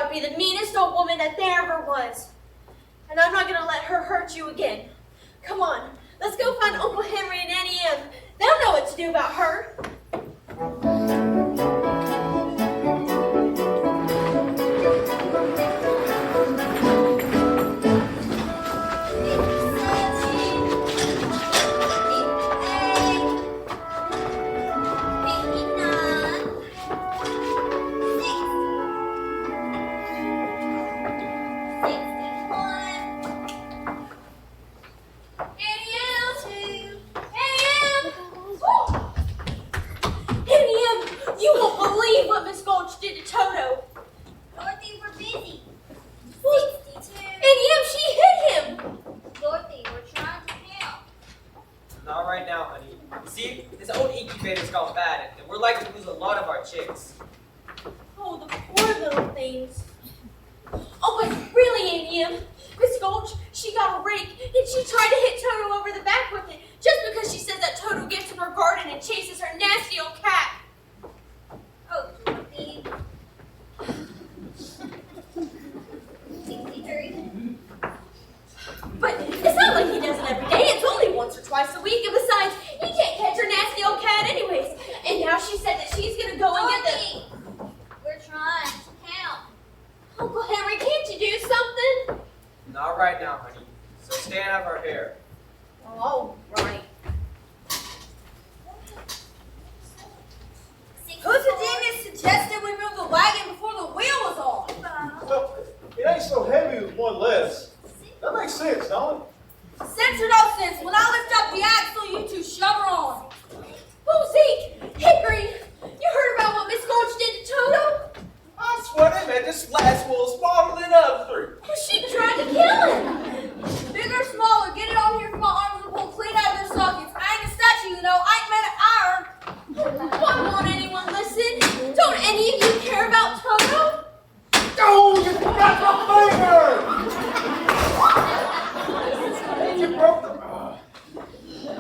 probably the meanest old woman that there ever was. And I'm not going to let her hurt you again. Come on, let's go find Uncle Henry and Auntie Em. They'll know what to do about her. You won't believe what Miss Gulch did to Toto. Dorothy, we're busy. 62. Auntie she hit him. Dorothy, we're trying to count. Not right now, honey. You see, this old incubator's gone bad, and we're likely to lose a lot of our chicks. Oh, the poor little things. Oh, but really, Auntie Miss Gulch, she got a rake, and she tried to hit Toto over the back with it, just because she says that Toto gets in her garden and chases her nasty old cat. Oh, Dorothy. 63. But it's not like he does it every day. It's only once or twice a week. And besides, he can't catch her nasty old cat anyways. And now she said that she's going to go and get Dorothy, we're trying to count. Uncle Henry, can't you do something? Not right now, honey. So stay out of our hair. All right. Who's the genius suggested we move the wagon before the wheel was on? Well, it ain't so heavy with one less. That makes sense, don't it? Sense or no sense, when I lift up the axle, you two shove her on. Oh, Zeke! Hickory! You heard about what Miss Gulch did to Toto? I swear they made this last one smaller than the other three. Well, she tried to kill him. Big or smaller, get it on here for my arms to pull clean out of their sockets. I ain't a statue, you know. I ain't made of iron. Why won't anyone listen? Don't any of you care about Toto? Oh, you got my finger! You broke the...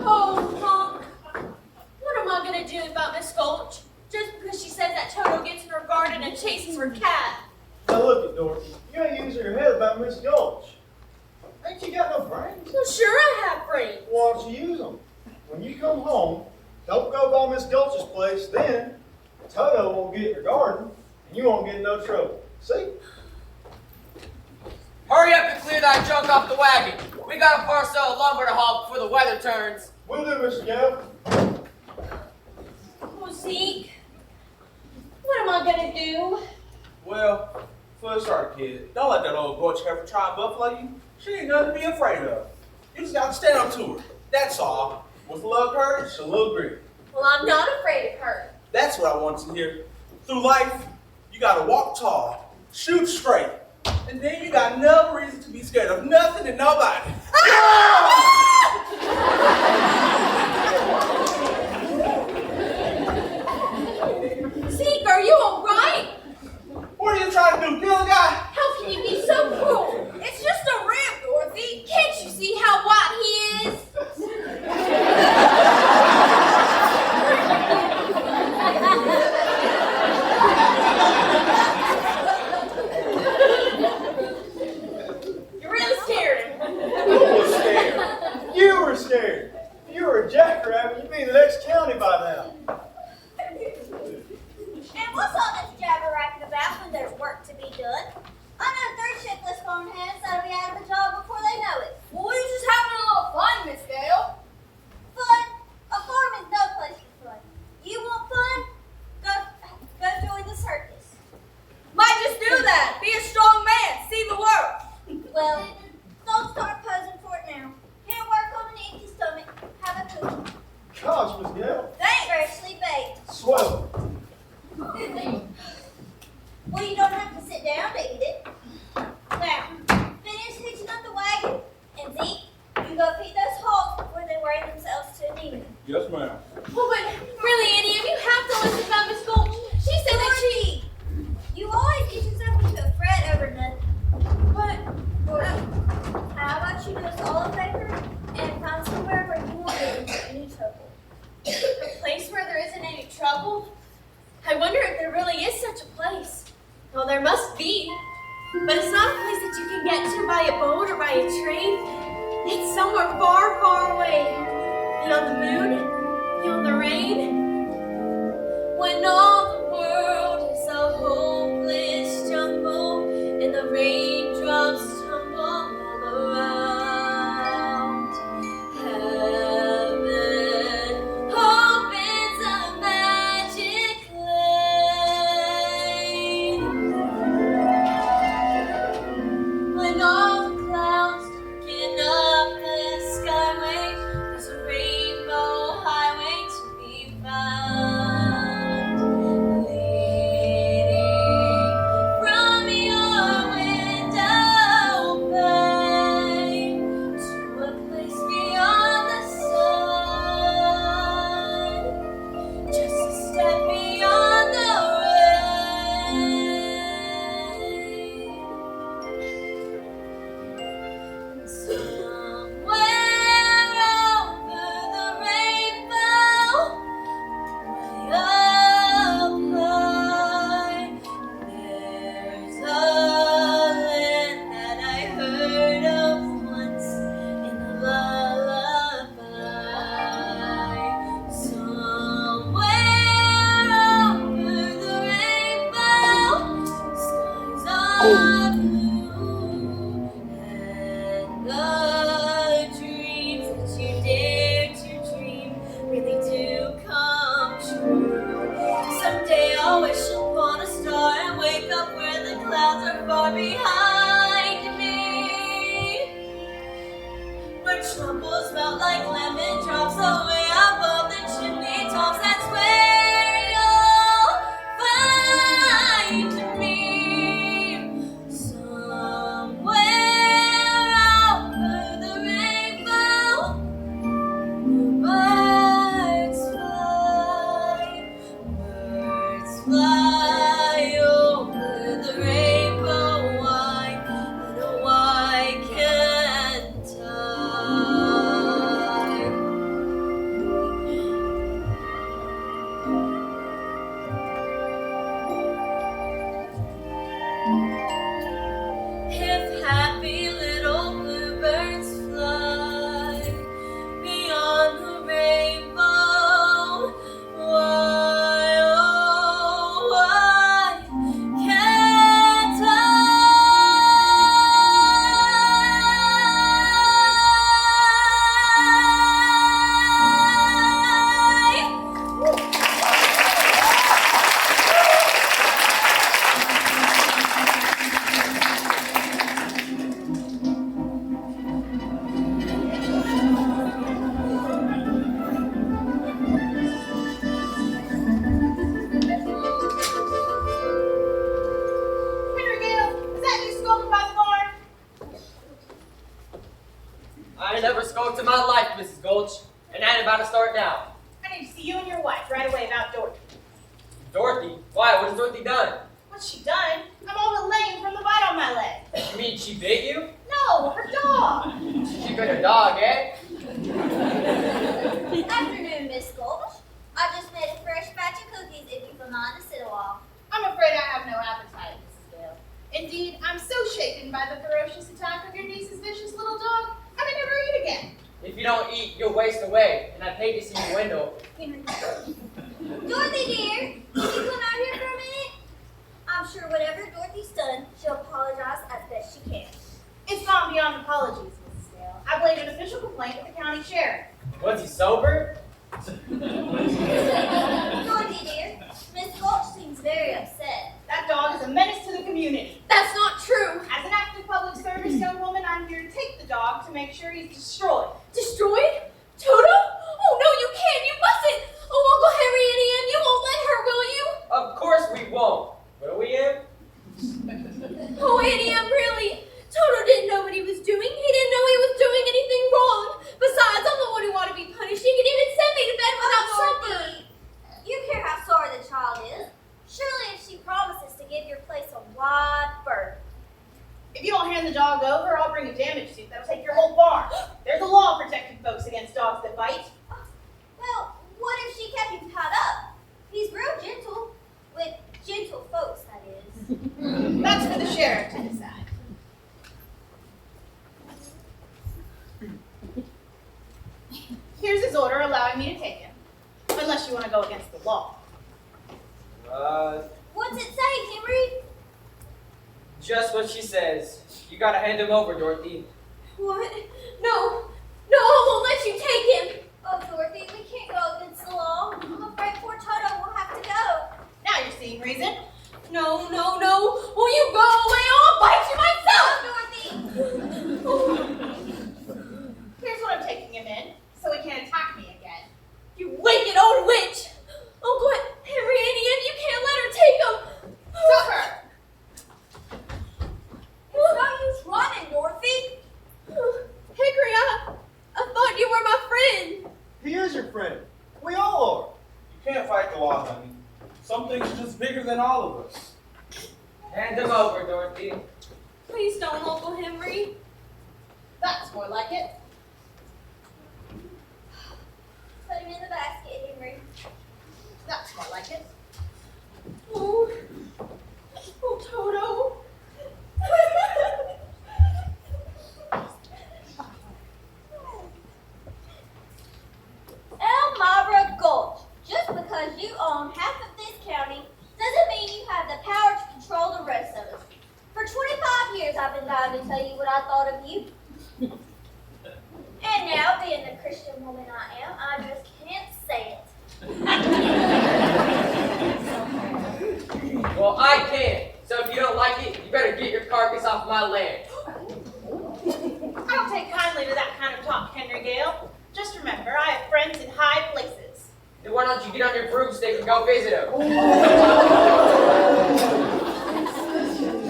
Oh, Honk. What am I going to do about Miss Gulch? Just because she says that Toto gets in her garden and chases her cat. Now look at Dorothy. You ain't using your head about Miss Gulch. Ain't you got no brains? Well, sure I have brains. Why don't you use them? When you come home, don't go by Miss Gulch's place. Then Toto won't get in your garden, and you won't get in no trouble. See? Hurry up and clear that junk off the wagon. We got a parcel of lumber to haul before the weather turns. Will do, Mr. Gale. Oh, Zeke. What am I going to do? Well, for a start, kid, don't let that old Gulch heifer try and buffalo you. She ain't nothing to be afraid of. You just gotta stand up to her. That's all. With a little courage, a little grit. Well, I'm not afraid of her. That's what I want to hear. Through life, you gotta walk tall, shoot straight, and then you got no reason to be scared of nothing and nobody. Zeke, are you all right? What are you trying to do, kill a guy? How can you be so cruel? It's just a rib, Dorothy. Can't you see how white he is? You're really scared. Who was scared? You were scared. If you were a jackrabbit, you'd be in the next county by now. And what's all this jabber-racking about when there's work to be done? I know third shift list on hands that'll be out of a job before they know it. Well, we was just having a little fun, Miss Gale. Fun? A farm is no place for fun. You want fun? Go join the circus. Might just do that. Be a strong man. See the world. Well, don't start posing for it now. Can't work on an empty stomach. Have a cookie. Gosh, Miss Gale. Thanks. Freshly baked. Swell. Well, you don't have to sit down to eat it. Now, finish hitching up the wagon, and Zeke, you go feed those hogs before they worry themselves to anemia. Yes, ma'am. Oh, but really, Annie, you have to listen about Miss Gulch. She said that she... You always get yourself into a fret over nothing. But, how about you do us all a favor and find somewhere where you won't get into any trouble? A place where there isn't any trouble? I wonder if there really is such a place. Well, there must be. a boat or by a train. It's somewhere far, far away. Beyond the moon, beyond the rain. When all the world is a hopeless jumble and the raindrops tumble all around. Heaven opens a magic lane. When all the clouds darken up the skyway, there's a rainbow highway to be found. Leading from your window pane to a place beyond the sun, just a step beyond the rain. Somewhere over the rainbow, way up high, there's a land that I heard of once in a lullaby. Somewhere over the rainbow, skies are blue, and the dreams that you dare to dream really do come true. Someday I'll wish upon a star and wake up where the clouds are far behind me, where troubles melt like lemon drops away above the chimney tops. That's where you'll find me. Somewhere over the rainbow, birds fly over the rainbow. Why, but why can't I? If happy little bluebirds fly beyond the rainbow, why, oh, why can't I ain't never skulked in my life, Mrs. Gulch, and I ain't about to start now. I need to see you and your wife right away about Dorothy. Dorothy? Why? What has Dorothy done? What's she done? I'm all but lame from the bite on my leg. You mean she bit you? No, her dog. She bit a dog, eh? Afternoon, Miss Gulch. I just made a fresh batch of cookies if you don't mind to sit a while. I'm afraid I have no appetite, Mrs. Gale. Indeed, I'm so shaken by the ferocious attack of your niece's vicious little dog, I may never eat again. If you don't eat, you'll waste away, and I paid to see your window. Dorothy, dear, can you come out here for a minute? I'm sure whatever Dorothy's done, she'll apologize as best she can. It's gone beyond apologies, Mrs. Gale. I laid an official complaint with the county sheriff. Was he sober? Dorothy, dear, Miss Gulch seems very upset. That dog is a menace to the community. That's not true. As an active public service young woman, I'm here to take the dog to make sure he's destroyed. Destroyed? Toto? Oh no, you can't. You mustn't. Oh, Uncle Henry and Ann, you won't let her, will you? Of course we won't. Will we, Em? Oh, Annie, I'm really. Toto didn't know what he was doing. He didn't know he was doing anything wrong. Besides, I'm the one who ought to be punished. He could even send me to bed without supper. Dorothy, you care how sorry the child is. Surely if she promises to give your place a wide berth. If you don't hand the dog over, I'll bring a damage suit that'll take your whole farm. There's a law protecting folks against dogs that bite. Well, what if she kept him tied up? He's real gentle. With gentle folks, that is. That's for the sheriff to decide. Here's his order allowing me to take him. Unless you want to go against the law. What's it say, Henry? Just what she says. You gotta hand him over, Dorothy. What? No, I won't let you take him. Oh, Dorothy, we can't go against the law. I'm afraid poor Toto will have to go. Now you're seeing reason. No. Will you go away? I'll bite you myself. Dorothy! Here's what I'm taking him in, so he can't attack me again. You wicked old witch! Oh, but Henry, Annie, you can't let her take him. Stop her! It's no use running, Dorothy. Hickory, I thought you were my friend. He is your friend. We all You can't fight the law, honey. Some things are just bigger than all of us. Hand him over, Dorothy. Please don't, Uncle Henry. That's more like it. Put him in the basket, Henry. That's more like it. Oh, Toto. Elmira Gulch. Just because you own half of this county doesn't mean you have the power to control the rest of us. For 25 years I've been dying to tell you what I thought of you. And now, being the Christian woman I am, I just can't say it. Well, I can. So if you don't like it, you better get your carcass off my land. I don't take kindly to that kind of talk, Henry Gale. Just remember, I have friends in high places. Then why don't you get on your broomstick and go visit him?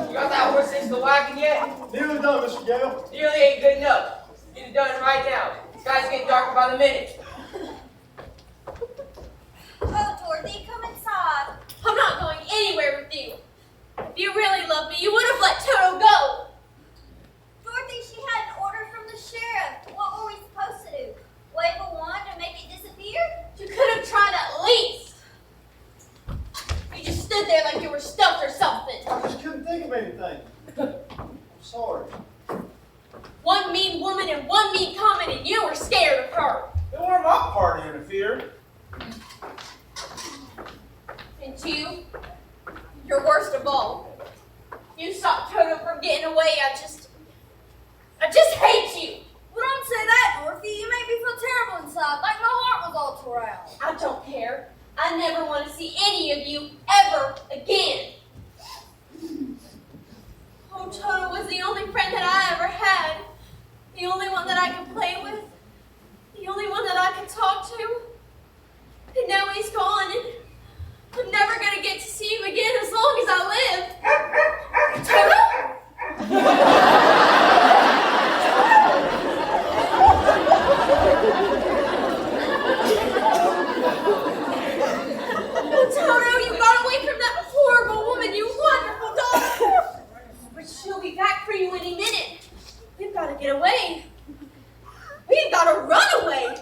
You got that horse into the wagon yet? Nearly done, Mr. Gale. Nearly ain't good enough. Get it done right now. The sky's getting darker by the minute. Oh, Dorothy, come inside. I'm not going anywhere with you. If you really loved me, you would have let Toto go. Dorothy, she had an order from the sheriff. What were we supposed to do? Wave a wand and make it disappear? You could have tried at least. You just stood there like you were stuffed or something. I just couldn't think of anything. I'm sorry. One mean woman and one mean comment, and you were scared of her. It weren't my part to interfere. And you're worst of all. You stopped Toto from getting away. I just hate you. Well, don't say that, Dorothy. You make me feel terrible inside, like my heart was all tore out. I don't care. I never want to see any of you ever again. Oh, Toto was the only friend that I ever had. The only one that I could play with. The only one that I could talk to. And now he's gone, and I'm never going to get to see him again as long as I live. Toto? Toto, you got away from that horrible woman, you wonderful daughter. But she'll be back for you any minute. We've got to get away. We've got to run away.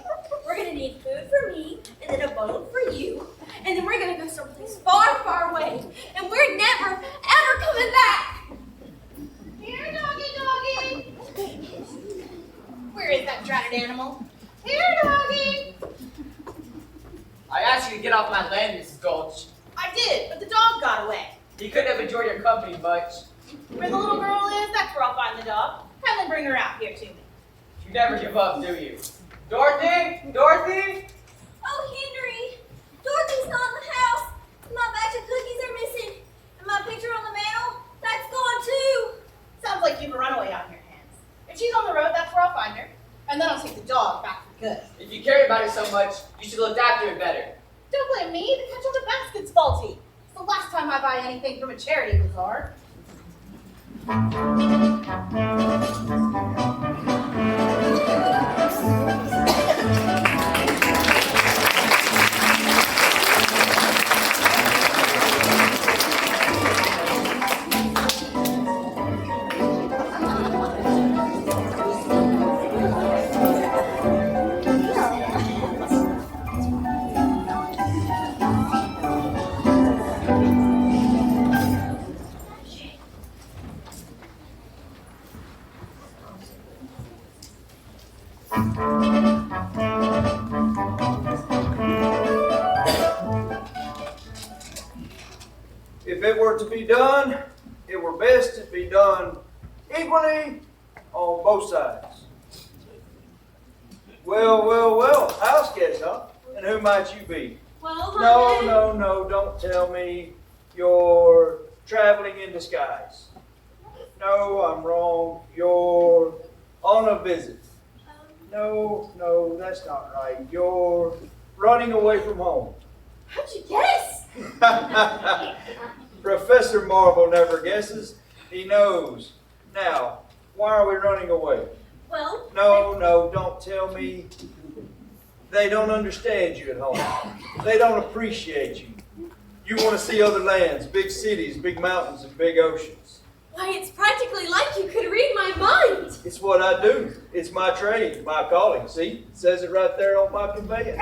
We're going to need food for me, and then a bone for you, and then we're going to go someplace far, far away, and we're never, ever coming back. Here, doggy. Where is that dratted animal? Here, doggy. I asked you to get off my land, Mrs. Gulch. I did, but the dog got away. You couldn't have enjoyed your company much. Where the little girl is, that's where I'll find the dog. Kindly bring her out here to me. You never give up, do you? Dorothy? Dorothy? Oh, Henry. Dorothy's not in the house. My batch of cookies are missing. And my picture on the mantle, that's gone too. Sounds like you've a runaway on your hands. If she's on the road, that's where I'll find her. And then I'll take the dog back for good. If you cared about it so much, you should look after it better. Don't blame me. The catch on the basket's faulty. It's the last time I buy anything from a charity bazaar. If it were to be done, it were best to be done equally on both sides. Well, house guest, huh? And who might you be? Well, No, don't tell me you're traveling in disguise. No, I'm wrong. You're on a visit. No, that's not right. You're running away from home. How'd you guess? Professor Marvel never guesses. He knows. Now, why are we running away? Well, No, don't tell me. They don't understand you at home. They don't appreciate you. You want to see other lands, big cities, big mountains, and big oceans. why, it's practically like you could read my mind. It's what I do. It's my trade, my calling. See? It says it right there on my conveyance.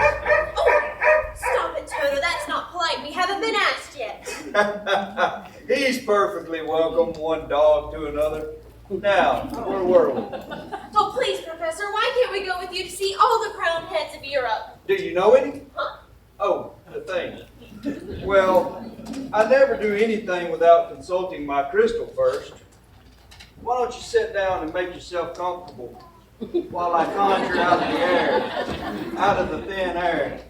Oh, stop it, Toto. That's not polite. We haven't been asked yet. He's perfectly welcome, one dog to another. Now, where were we? Oh, please, Professor, why can't we go with you to see all the crowned heads of Europe? Do you know any? Huh? Oh, the thing. Well, I never do anything without consulting my crystal first. Why don't you sit down and make yourself comfortable while I conjure out of the air, out of the thin air,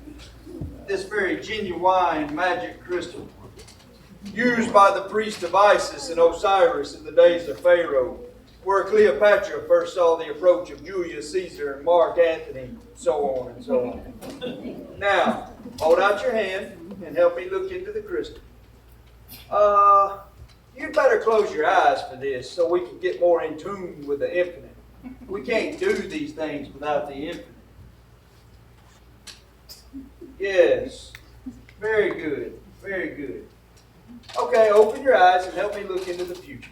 this very genuine magic crystal, used by the priest of Isis and Osiris in the days of Pharaoh, where Cleopatra first saw the approach of Julius Caesar and Mark Antony, so on and so on. Now, hold out your hand and help me look into the crystal. You'd better close your eyes for this so we can get more in tune with the infinite. We can't do these things without the infinite. Yes, very good, very good. Okay, open your eyes and help me look into the future.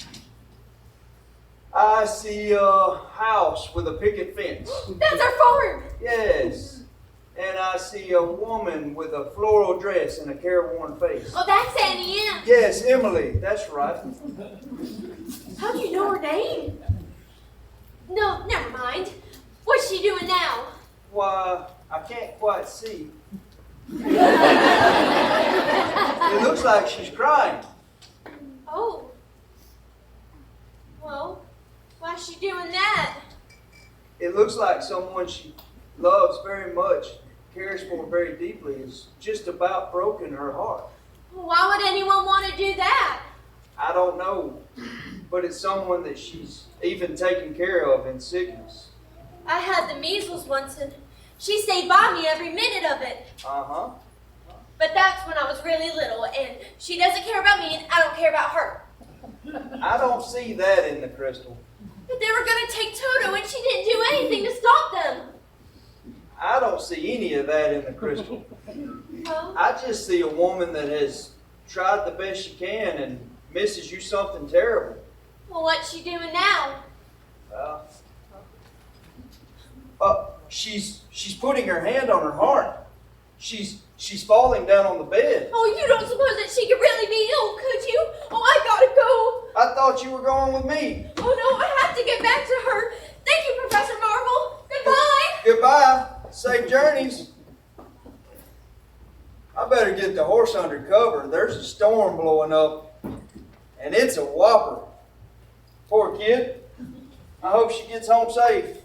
I see a house with a picket fence. That's our farm. Yes. And I see a woman with a floral dress and a careworn face. Oh, that's Annie M. Yes, Emily, that's right. How do you know her name? No, never mind. What's she doing now? Why, I can't quite see. It looks like she's crying. Oh. Well, why's she doing that? It looks like someone she loves very much, cares for very deeply, is just about broken her heart. Why would anyone want to do that? I don't know, but it's someone that she's even taken care of in sickness. I had the measles once and she stayed by me every minute of it. Uh-huh. But that's when I was really little and she doesn't care about me and I don't care about her. I don't see that in the crystal. But they were going to take Toto and she didn't do anything to stop them. I don't see any of that in the crystal. Well, I just see a woman that has tried the best she can and misses you something terrible. what's she doing now? She's putting her hand on her heart. She's falling down on the bed. Oh, you don't suppose that she could really be ill, could you? Oh, I gotta go. I thought you were going with me. Oh no, I have to get back to her. Thank you, Professor Marvel. Goodbye. Goodbye. Safe journeys. I better get the horse under cover. There's a storm blowing up, and it's a whopper. Poor kid. I hope she gets home safe.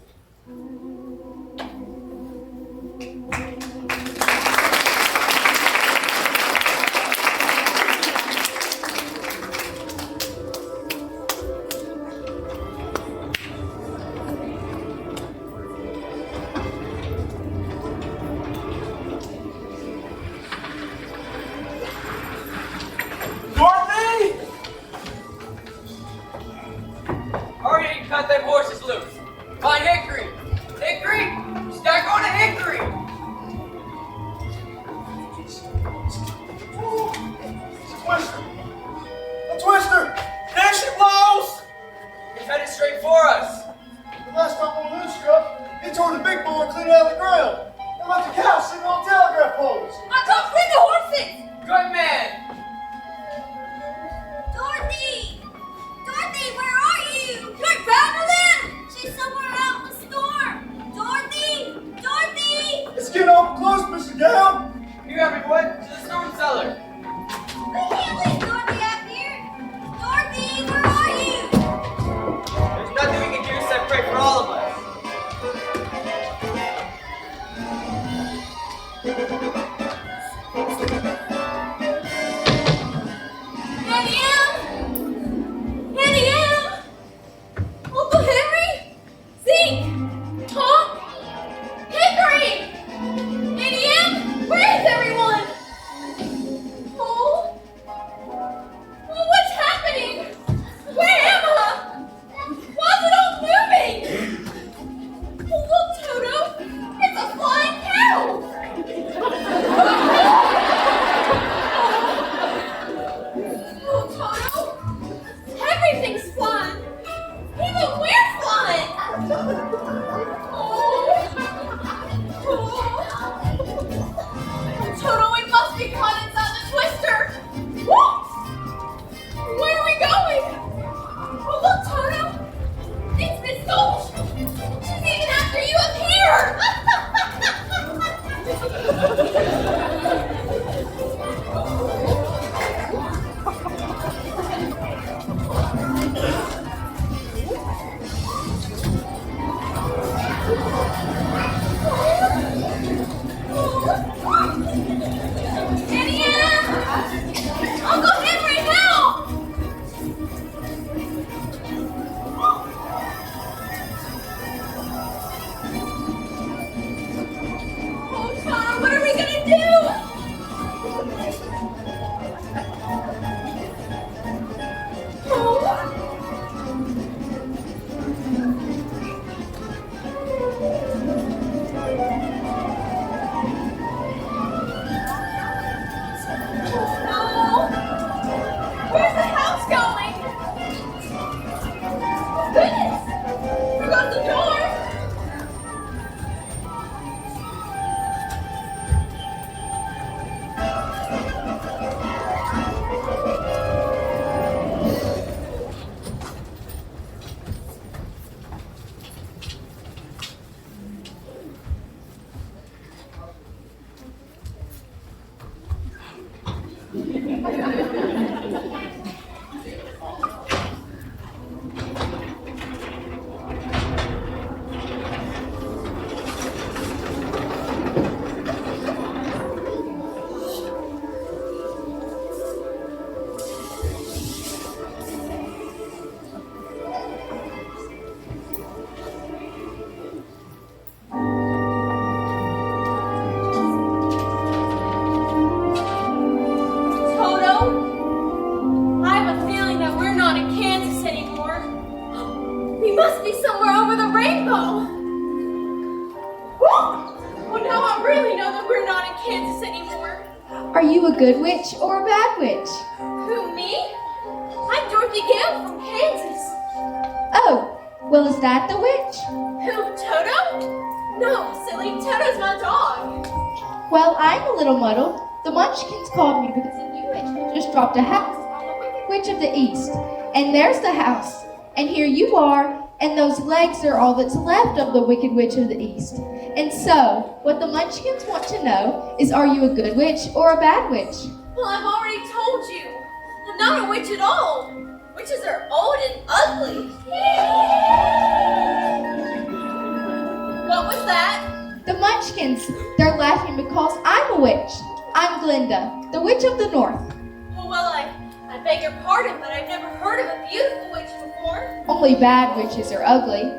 Hurry and cut them horses loose. Find Hickory. Hickory, stack on a hickory. A twister! There she blows! He's headed straight for us. The last time one loose struck, he tore the big boy clean out of the ground. And left the cow sitting on telegraph poles. I can't bring the horses. Good man. Dorothy! Dorothy, where are you? Good, Valentine. She's somewhere out in the storm. Dorothy! Toto, we must be caught inside the twister! Whoa! Where are we going? Oh, look, Toto! It's Miss Gulch! She's even after you up here! Indiana! Uncle Henry, help! Oh, Tara, what are we gonna do? Where's the house going? Goodness! Forgot the door! Toto, I have a feeling that we're not in Kansas anymore. We must be somewhere over the rainbow. Well, now I really know that we're not in Kansas anymore. Are you a good witch or a bad witch? Who, me? I'm Dorothy Gale from Kansas. Oh, well, is that the witch? Who, Toto? No, silly, Toto's my dog. Well, I'm a little muddled. The Munchkins called me because a new witch just dropped a house on the Wicked Witch of the East. And there's the house. And here you are, and those legs are all that's left of the Wicked Witch of the East. And so, what the Munchkins want to know is, are you a good witch or a bad witch? Well, I've already told you. I'm not a witch at all. Witches are old and ugly. What was that? The Munchkins, they're laughing because I'm a witch. I'm Glinda, the Witch of the North. Well, I beg your pardon, but I've never heard of a beautiful witch before. Only bad witches are ugly.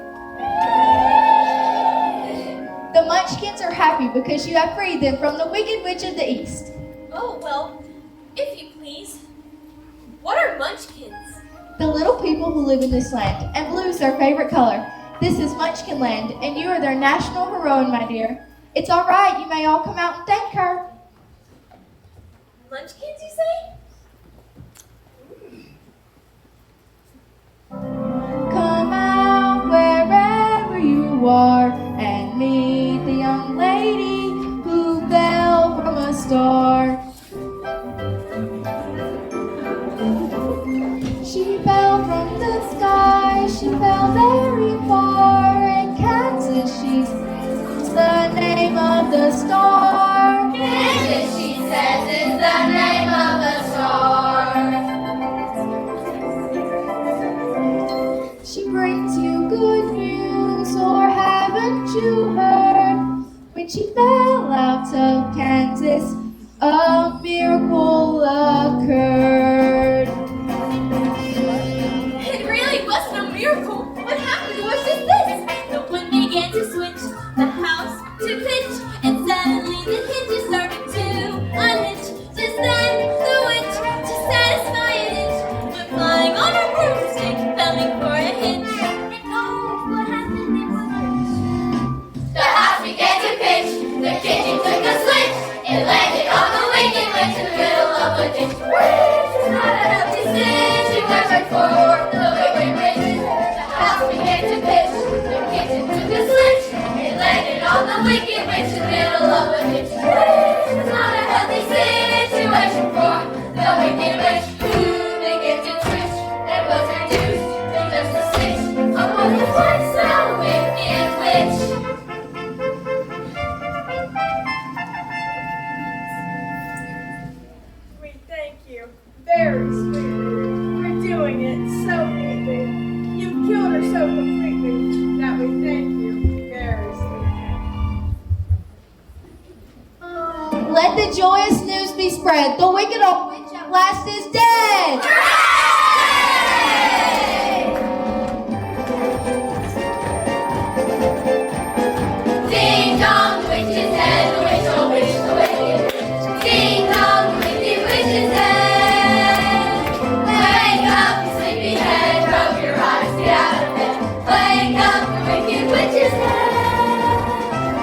The Munchkins are happy because you have freed them from the Wicked Witch of the East. Oh, well, if you please. What are munchkins? The little people who live in this land, and blue is their favorite color. This is Munchkin Land, and you are their national heroine, my dear. It's all right, you may all come out and thank her. Munchkins, you say? Come out wherever you are and meet the young lady who fell from a star. She fell from the sky, she fell very far. In Kansas, she's the name of the star. Kansas, she says, is the name of the star. She brings you good news, or haven't you heard? When she fell out of Kansas, a miracle occurred. It really wasn't a miracle. What happened was just this. The wind began to switch, the house to pitch, and suddenly the hinges started to unhitch. Just then, the witch, to satisfy an itch, went flying on her broomstick, belling for a hitch. And oh, what happened in one hitch? The house began to pitch, the kitchen took a switch, it landed on the Wicked Witch in the middle of a ditch. a wicked witch in the middle of a ditch. It's not a healthy situation for the wicked witch who began to twitch and was reduced to just a stitch. Oh, what is once a wicked witch? We thank you very sweetly for doing it so neatly. You killed her so completely that we thank you very sweetly. Let the joyous news be spread. The wicked old witch at last is dead. Ding dong, the witch is dead. The witch, oh witch, the wicked witch. Ding dong, the wicked witch is dead. Wake up, sleepyhead, rub your eyes, get out of bed. Wake up, the wicked witch is dead.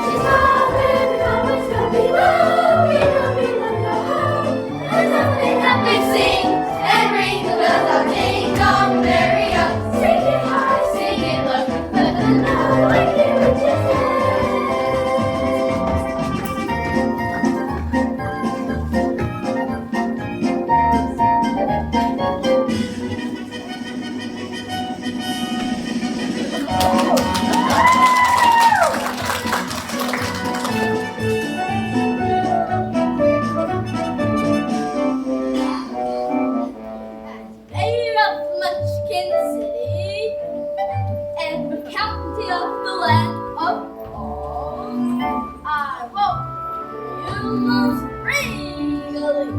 She's gone where the goblins go below. And something up and sing and ring the bells out. Ding dong, merry up, sing it high, sing it low. But the wicked witch is dead. Made up Munchkin City and the county of the land of Oz. I won't you most regally.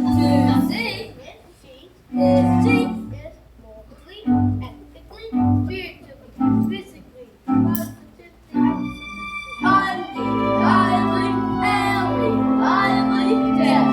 To see is cheap, more clean and thickly, spiritually, physically, positively, undeniably, and reliably dead.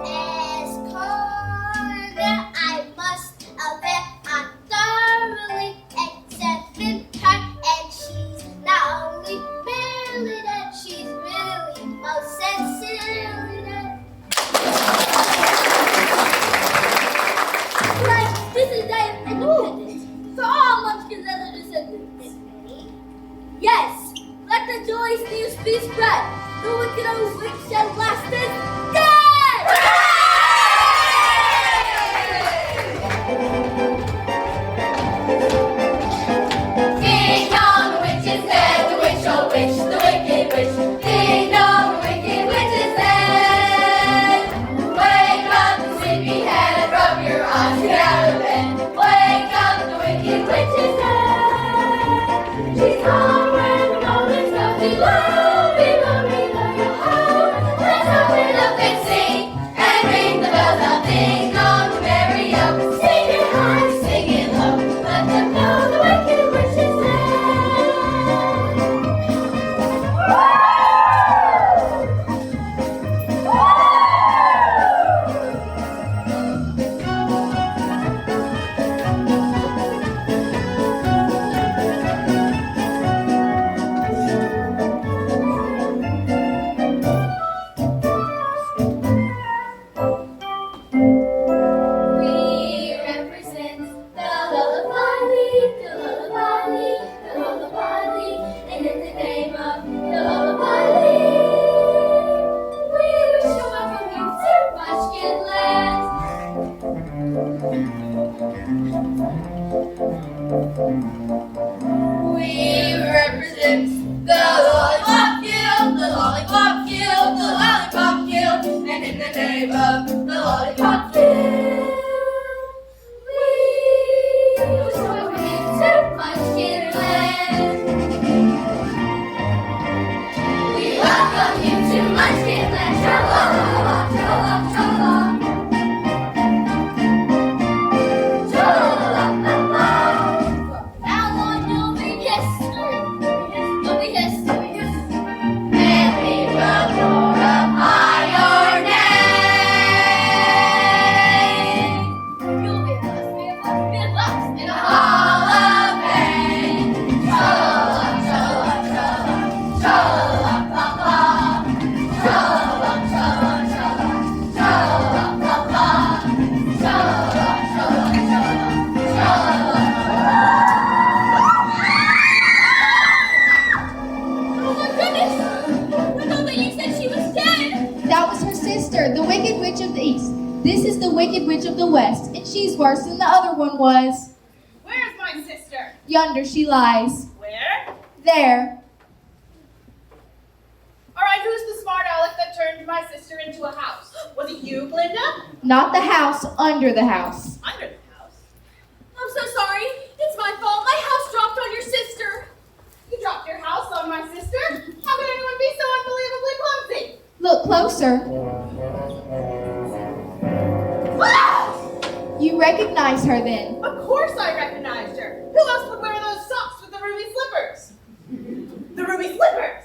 As corner, I must admit I'm thoroughly accepted her, and she's not only barely dead, she's really most sincerely dead. Right, this is Day of Independence for all Munchkins and their descendants. Yes, let the joyous news be spread. The wicked old witch at last is dead! Ding dong, the witch is dead. The witch, oh witch, the wicked witch. Ding dong, the wicked witch is dead. Wake up, sleepyhead, rub your eyes, get out of bed. Wake up, the wicked witch is dead. She's gone where the goblins go below, below, below your home. Let's open up and sing and ring the bells out. Ding dong, merry up, sing it high, sing it low. Let them know the wicked witch is dead. We represent the lullaby league, the lullaby league, the lullaby league, and in the name of the lullaby league, we wish to welcome you to Munchkin Land. We represent the Lollipop Guild, the Lollipop Guild, the Lollipop Guild, and in the name of the Lollipop Guild, we wish to welcome you to Munchkin Land. We welcome you to Munchkin Land. Tra-la-la-la, tra-la-la-la. Tra-la-la-la-la. Now on you'll be history. You'll be history. And we will glorify your name. You'll be a bus, be a bus, be a bus in a hall of fame. Tra-la-la, tra-la-la, tra-la-la, tra-la-la-la-la. closer, the Wicked Witch of the East. This is the Wicked Witch of the West, and she's worse than the other one was. Where's my sister? Yonder she lies. Where? There. Alright, who's the smart aleck that turned my sister into a house? Was it you, Glinda? Not the house, under the house. Under the house. I'm so sorry. It's my fault. My house dropped on your sister. You dropped your house on my sister? How could anyone be so unbelievably clumsy? Look closer. Ah! You recognize her then. Of course I recognized her. Who else would wear those socks with the ruby slippers? The ruby slippers!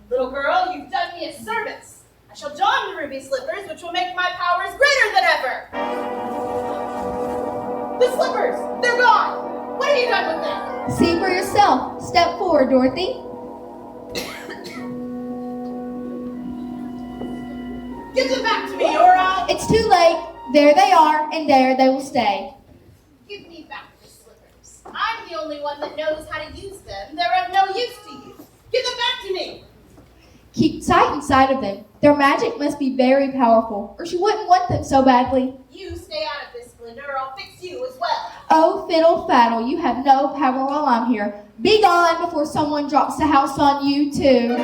Little girl, you've done me a service. I shall don the ruby slippers, which will make my powers greater than ever. The slippers! They're gone! What have you done with them? See for yourself. Step forward, Dorothy. Give them back to me, or I'll... It's too late. There they are, and there they will stay. Give me back the slippers. I'm the only one that knows how to use them. They're of no use to you. Give them back to me. Keep tight inside of them. Their magic must be very powerful, or she wouldn't want them so badly. You stay out of this, Glinda, or I'll fix you as well. Oh, fiddle faddle, you have no power while I'm here. Be gone before someone drops the house on you, too.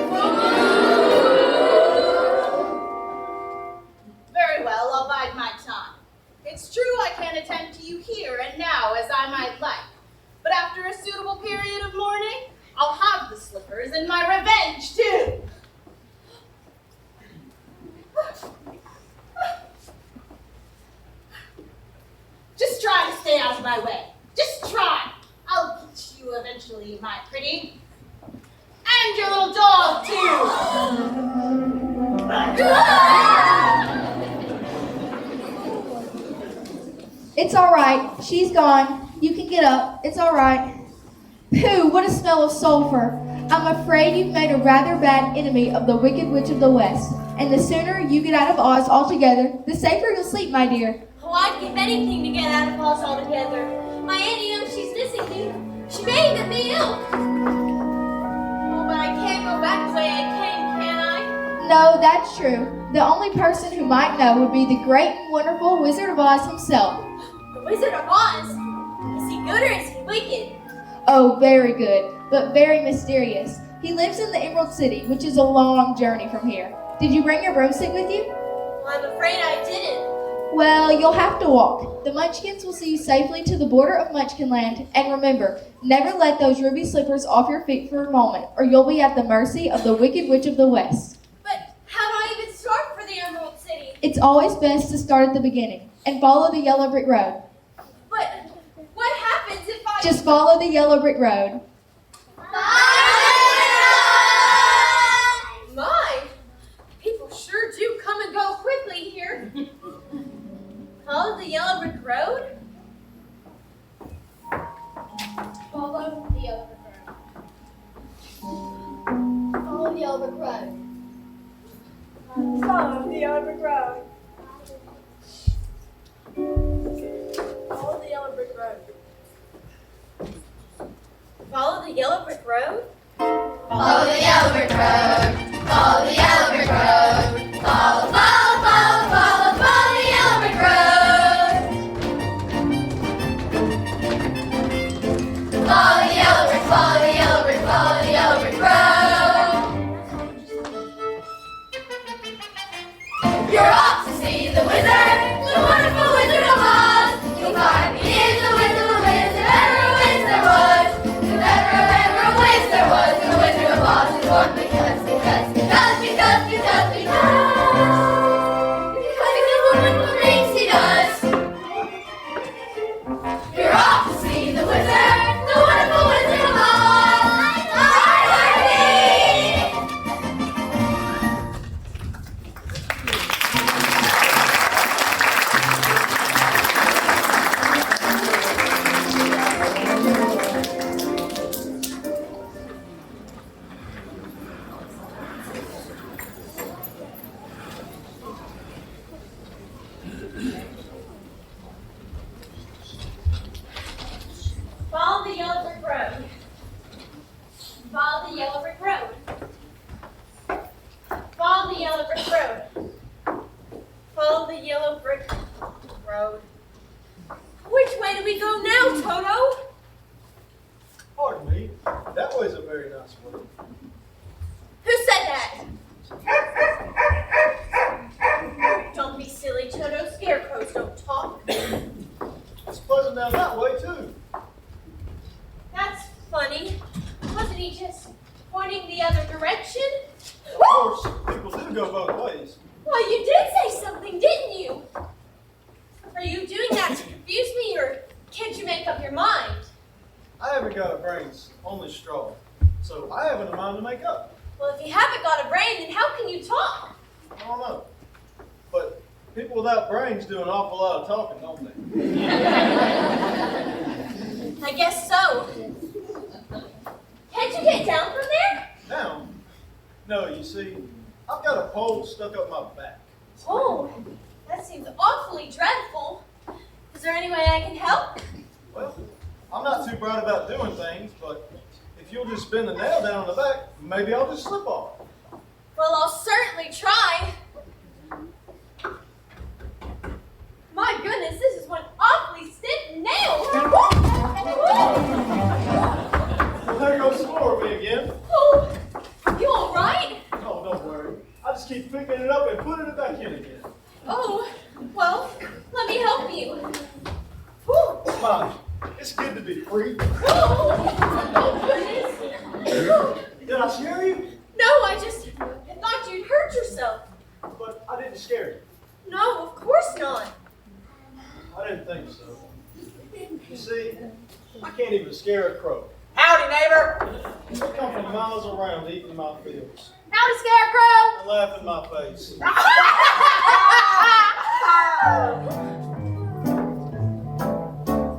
Very well, I'll bide my time. It's true I can't attend to you here and now as I might like, but after a suitable period of mourning, I'll have the slippers and my revenge, too. Just try to stay out of my way. Just try. I'll get you eventually, my pretty. And your little dog, too. It's all right. She's gone. You can get up. It's all right. Pooh, what a smell of sulfur. I'm afraid you've made a rather bad enemy of the Wicked Witch of the West. And the sooner you get out of Oz altogether, the safer you'll sleep, my dear. Oh, I'd give anything to get out of Oz altogether. My Auntie knows she's missing me. She may even be ill. Oh, but I can't go back the way I came, can I? No, that's true. The only person who might know would be the great and wonderful Wizard of Oz himself. The Wizard of Oz? Is he good or is he wicked? Oh, very good, but very mysterious. He lives in the Emerald City, which is a long journey from here. Did you bring your broomstick with you? Well, I'm afraid I didn't. Well, you'll have to walk. The Munchkins will see you safely to the border of Munchkinland, and remember, never let those ruby slippers off your feet for a moment, or you'll be at the mercy of the Wicked Witch of the West. But how do I even start for the Emerald City? It's always best to start at the beginning, and follow the yellow brick road. But what happens if I... Just follow the yellow brick road. My! People sure do come and go quickly here. Follow the yellow brick road? Follow the yellow brick road. Follow the yellow brick road. Follow the yellow brick road. Follow the yellow brick road. Follow the yellow brick road? Follow the yellow brick road. Follow the yellow brick road. Follow, follow, follow, follow, follow the yellow brick road. Follow the yellow brick, follow the yellow brick, follow the yellow brick road. You're off to see the wizard, the wonderful Wizard of Oz. You'll find he is the wizard of Wiz, if ever a wiz there was. If ever a wiz there was, the Wizard of Oz is born because Don't be silly, Toto. Scarecrows don't talk. It's buzzing down that way, too. That's funny. Wasn't he just pointing the other direction? Of course, people do go both ways. Well, you did say something, didn't you? Are you doing that to confuse me, or can't you make up your mind? I haven't got a brains, only straw. So I haven't a mind to make up. Well, if you haven't got a brain, then how can you talk? I don't know. But people without brains do an awful lot of talking, don't they? I guess so. Can't you get down from there? Down? No, you see, I've got a pole stuck up my back. Oh, that seems awfully dreadful. Is there any way I can help? Well, I'm not too bright about doing things, but if you'll just bend the nail down on the back, maybe I'll just slip off. Well, I'll certainly try. My goodness, this is one awfully stiff nail. Well, there goes some more of me again. Oh, you all right? Oh, don't worry. I just keep picking it up and putting it back in again. Oh, well, let me help you. Whew. Come on. It's good to be free. Oh goodness. Did I scare you? No, I thought you'd hurt yourself. But I didn't scare you. No, of course not. I didn't think so. You see, I can't even scare a crow. Howdy, neighbor. They come from miles around eating my fields. Howdy, Scarecrow! And laugh in my face.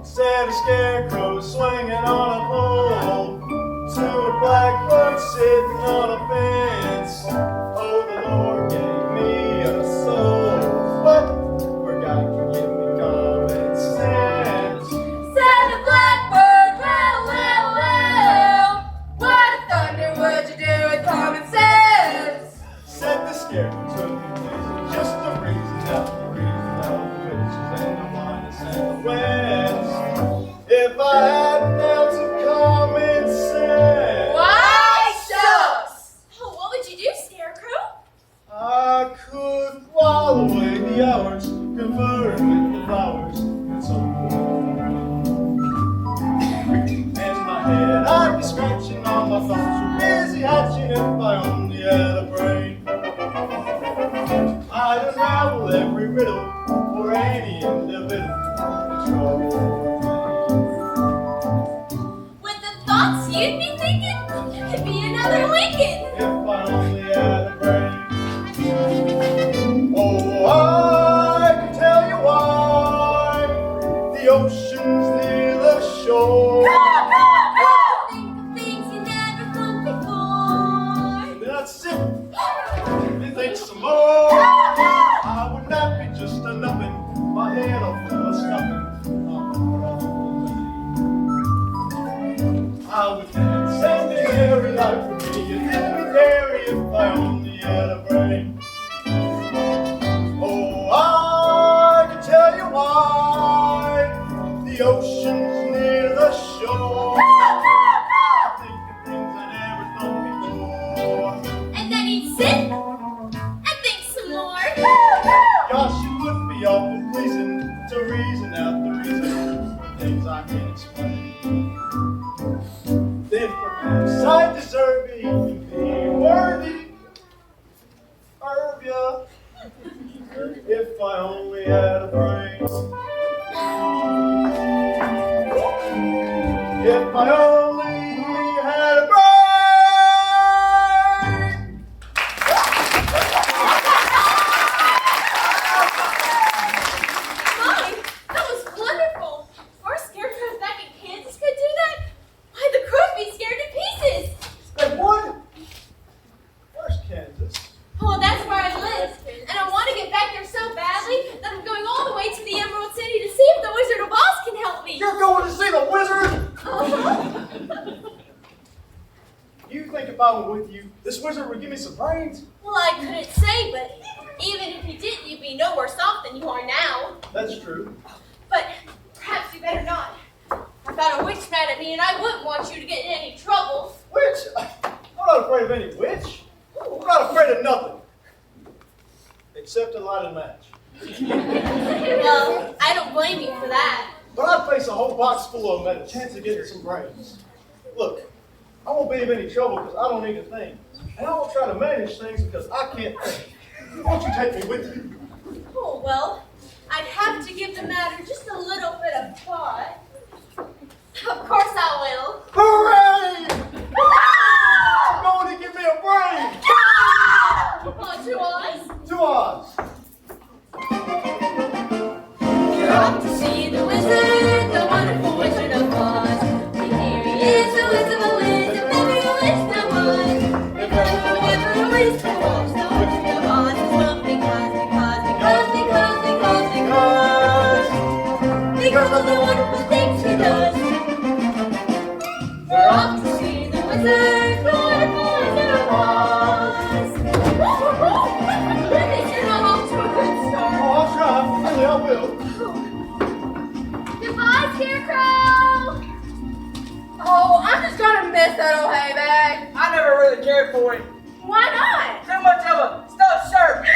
Said a scarecrow swinging on a pole to a blackbird sitting on a fence. Oh, the Lord gave me a soul, but forgot to give me common sense. Said the blackbird, well, well, well, what thunder would you do with common sense? Said the scarecrow took me to just the reason out the witches and the blindness and the west. If I had an ounce of common sense, Why, shucks! Oh, what would you do, Scarecrow? I could while away the hours, conferring with the flowers and so forth. In my head, I'd be scratching all my thoughts, so busy hatching if I only had a brain. I'd unravel every riddle for any individual control. With the thoughts you'd be thinking, you could be another Lincoln. If I only had a brain. Oh, I can tell you why the ocean's near the shore. Think of things you never thought before. Then I'd sit and think some more. I would not be just a nubbin, my head all full of stuffing. I would dance and be every life for me, and then be dairy if I only had a brain. Oh, I can tell you why the ocean's near the shore. I think of things I never thought before. And then he'd sit and think some more. Gosh, it would be awful pleasing to reason out the reason for things I can't explain. Then perhaps I deserve it to be worthy of ya if I only had a brain. If I only had a brain. My, that was wonderful. Four scarecrows back in Kansas could do that? Why, the crows be scared to pieces. Hey, what? Where's Kansas? Well, that's where I live, and I want to get back there so badly that I'm going all the way to the Emerald City to see if the Wizard of Oz can help me. You're going to see the wizard? Uh-huh. You think if I were with you, this wizard would give me some brains? Well, I couldn't say, but even if you didn't, you'd be no worse off than you are now. That's true. But perhaps you better not. I've got a witch mad at me, and I wouldn't want you to get in any trouble. Witch? I'm not afraid of any witch. Ooh, I'm not afraid of nothing. Except a lighted match. Well, I don't blame you for that. But I'd face a whole box full of them at a chance of getting some brains. Look, I won't be in any trouble because I don't need a thing. And I won't try to manage things because I can't think. Won't you take me with you? Oh, well, I'd have to give the matter just a little bit of thought. Of course I will. Hooray! I'm going to give me a brain! On 2 eyes. 2 eyes. You're off to see the wizard, the wonderful Wizard of Oz. Here he is, the Wizard of Oz, if ever you wish there was. If ever you wish there was, the Wizard of Oz is come because of the wonderful things he does. We're off to see the wizard, the wonderful Wizard of Oz. At least you're not off to a good start. Oh, I'll try. Really, I will. Goodbye, Scarecrow! Oh, I'm just gonna miss that old hay bag. I never really cared for it. Why not? Too much of a stuffed shirt.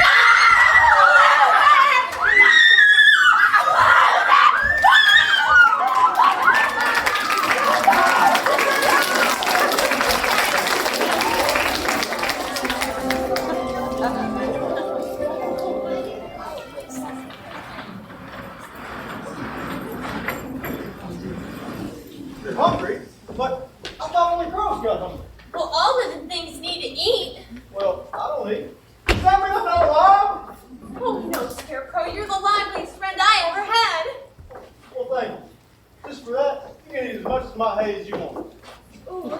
You're hungry, but I thought only crows got hungry. Well, all of the things need to eat. Well, I don't eat. Does that mean I'm not alive? Oh, no, Scarecrow, you're the liveliest friend I ever had. Well, thank you. Just for that, you can eat as much of my hay as you want. Ooh,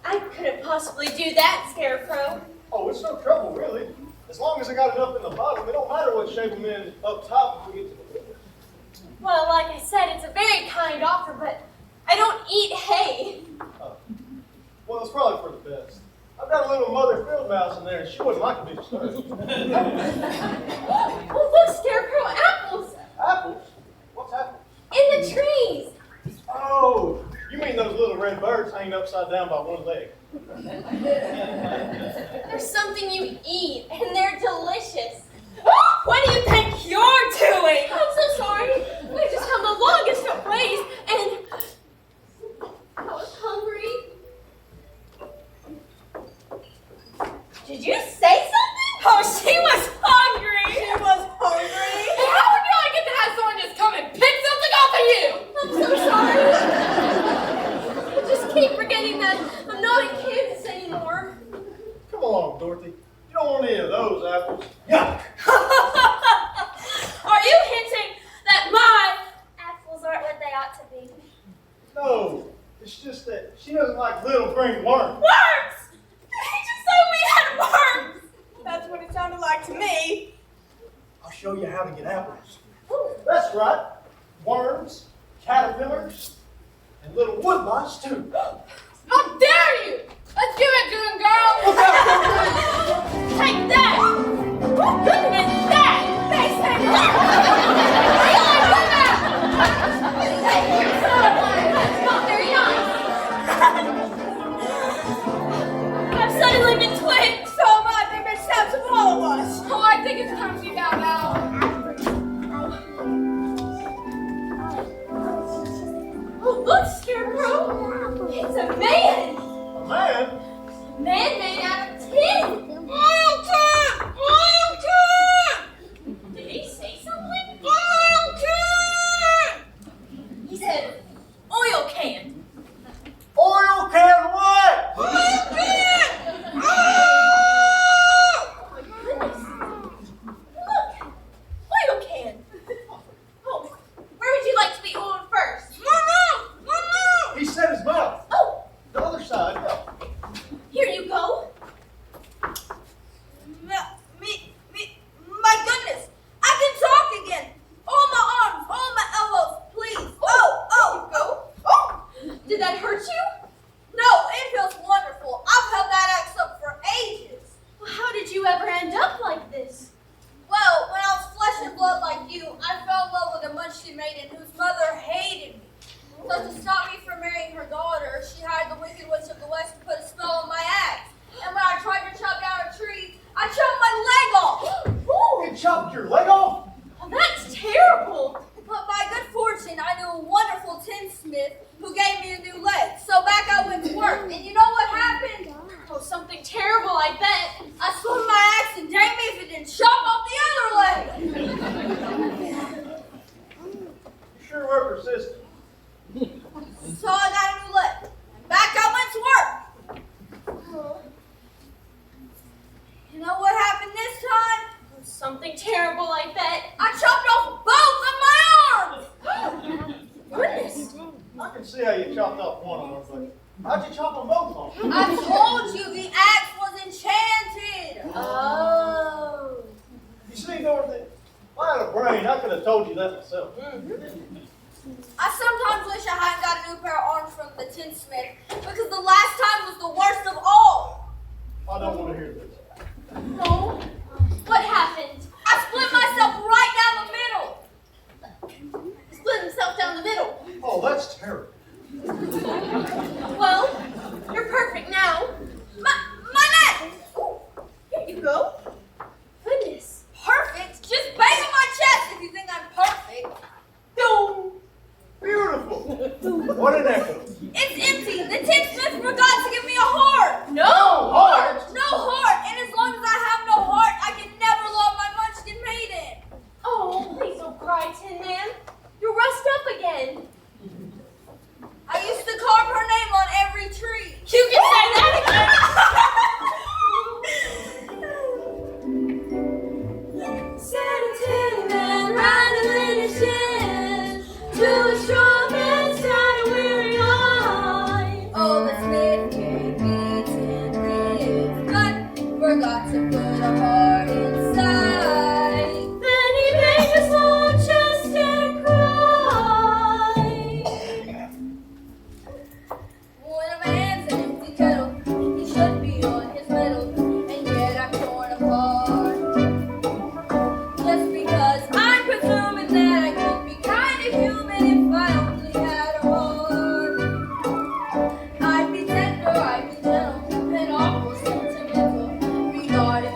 I couldn't possibly do that, Scarecrow. Oh, it's no trouble, really. As long as I got enough in the bottom, it don't matter what shape I'm in up top if we get to the middle. Well, like I said, it's a very kind offer, but I don't eat hay. Well, it's probably for the best. I've got a little mother field mouse in there, and she wouldn't like to be disturbed. Oh, look, Scarecrow, apples Apples? What's apples? in the trees. Oh, you mean those little red birds hanging upside down by one leg? There's something you eat, and they're delicious. What do you think you're doing? I'm so sorry. We just come the longest of ways, and I was hungry. Did you say something? Oh, she was hungry. She was hungry. And how would you like it to have someone just come and pick something off of you? I'm so sorry. I just keep forgetting that I'm not in Kansas anymore. Come along, Dorothy. You don't want any of those apples. Yuck! Are you hinting that my apples aren't what they ought to be? No, it's just that she doesn't like little green worms. Worms! He just told me I had worms! That's what it sounded like to me. I'll show you how to get apples. That's right. Worms, caterpillars, and little wood mice, too. How dare you! Let's give it to him, girl! Take that! And that! They say That's not very nice! I've suddenly been twitched! So am I. They've been steps of all of us. Oh, I think it's time we bow out. Oh, look, Scarecrow! It's a man! A man? A man made out of tin! Did he say something? He said, oil can. Oil can what? Oh my goodness. Look, oil can. Oh, where would you like to be oiled first? He said his mouth. Oh, The other side, yeah. here you go. chopped your leg off? Oh, that's terrible. But by good fortune, I knew a wonderful tinsmith who gave me a new leg. So back I went to work. And you know what happened? Oh, something terrible, I bet. I swung my axe and dang me if it didn't chop off the other leg. You sure were persistent. So I got a new leg. And back I went to work. You know what happened this time? Oh, something terrible, I bet. I chopped off both of my arms! Goodness. I can see how you chopped off one arm, but how'd you chop them both off? I told you the axe was enchanted! Oh. You see, Dorothy, if I had a brain, I could have told you that myself. I sometimes wish I hadn't got a new pair of arms from the tinsmith because the last time was the worst of all. I don't want to hear this. Oh. What happened? I split myself right down the middle. Split himself down the middle. Oh, that's terrible. Well, you're perfect now. My neck! Here you go. Goodness. Perfect? Just bang on my chest if you think I'm perfect. No. Beautiful. What an echo. It's empty. The tinsmith forgot to give me a heart. No heart? No heart. And as long as I have no heart, I can never love my Munchkin maiden. Oh, please don't cry, Tin Man. You'll rust up again. I used to carve her name on every tree. You can say that again. Said a Tin Man riding in his shed to a straw man's tired and weary eye. Oh, the smith gave me tin his gut. Forgot to put a heart inside. Then he banged his long chest and cried. When a man's an empty kettle, he should be on his medal, and yet I'm torn apart. Just because I'm presuming that I could be kind of human if I only had a heart. I'd be tender, I'd be gentle, and almost sentimental regarding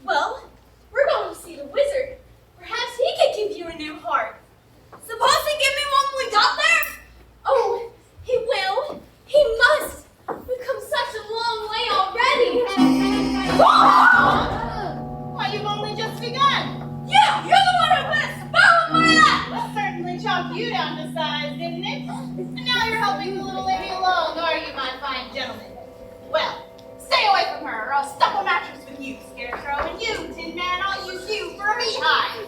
Well, we're going to see the wizard. Perhaps he can give you a new heart. Suppose he give me one when we got there? Oh, he will. He must. We've come such a long way already. Why, you've only just begun. Yeah, you're the one who put a spell in my eye! Well, certainly chopped you down to size, didn't it? And now you're helping the little lady along, are you, my fine gentleman? Well, stay away from her, or I'll stuff a mattress with you, Scarecrow, and you, Tin Man, I'll use you for a beehive.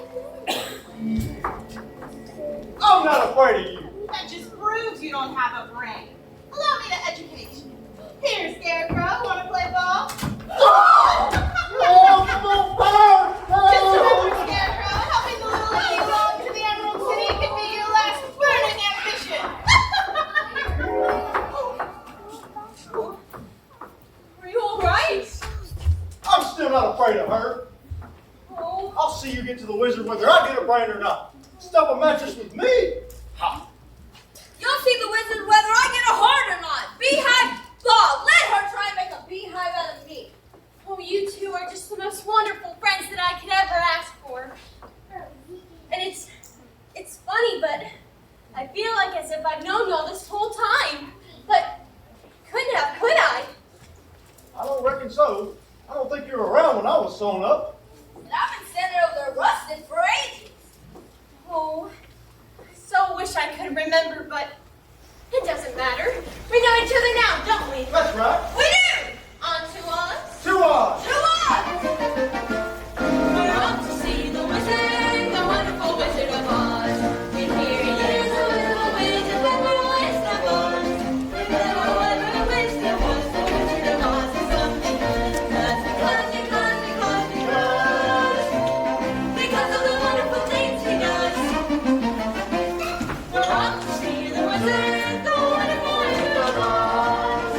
I'm not afraid of you. That just proves you don't have a brain. Allow me to educate you. Here, Scarecrow, wanna play ball? Just remember, Scarecrow, helping the little lady along to the Emerald City can be your last burning ambition. Are you all right? I'm still not afraid of her. Oh, I'll see you get to the wizard whether I get a brain or not. Stuff a mattress with me? Ha! You'll see the wizard whether I get a heart or not. Beehive Bob, let her try and make a beehive out of me. oh, you two are just the most wonderful friends that I could ever ask for. And it's funny, but I feel like as if I've known all this whole time. But couldn't have, could I? I don't reckon so. I don't think you were around when I was sewn up. And I've been standing over there rusted for ages. Oh, I so wish I could remember, but it doesn't matter. We know each other now, don't we? That's right. We do! On to us. 2 odds. To us! We're off to see the wizard, the wonderful Wizard of Oz. And here he is, the little wizard with the wisdom of Oz. If ever whatever wish there was, the Wizard of Oz is something good. Because of the wonderful things he does. We're off to see the wizard, the wonderful Wizard of Oz.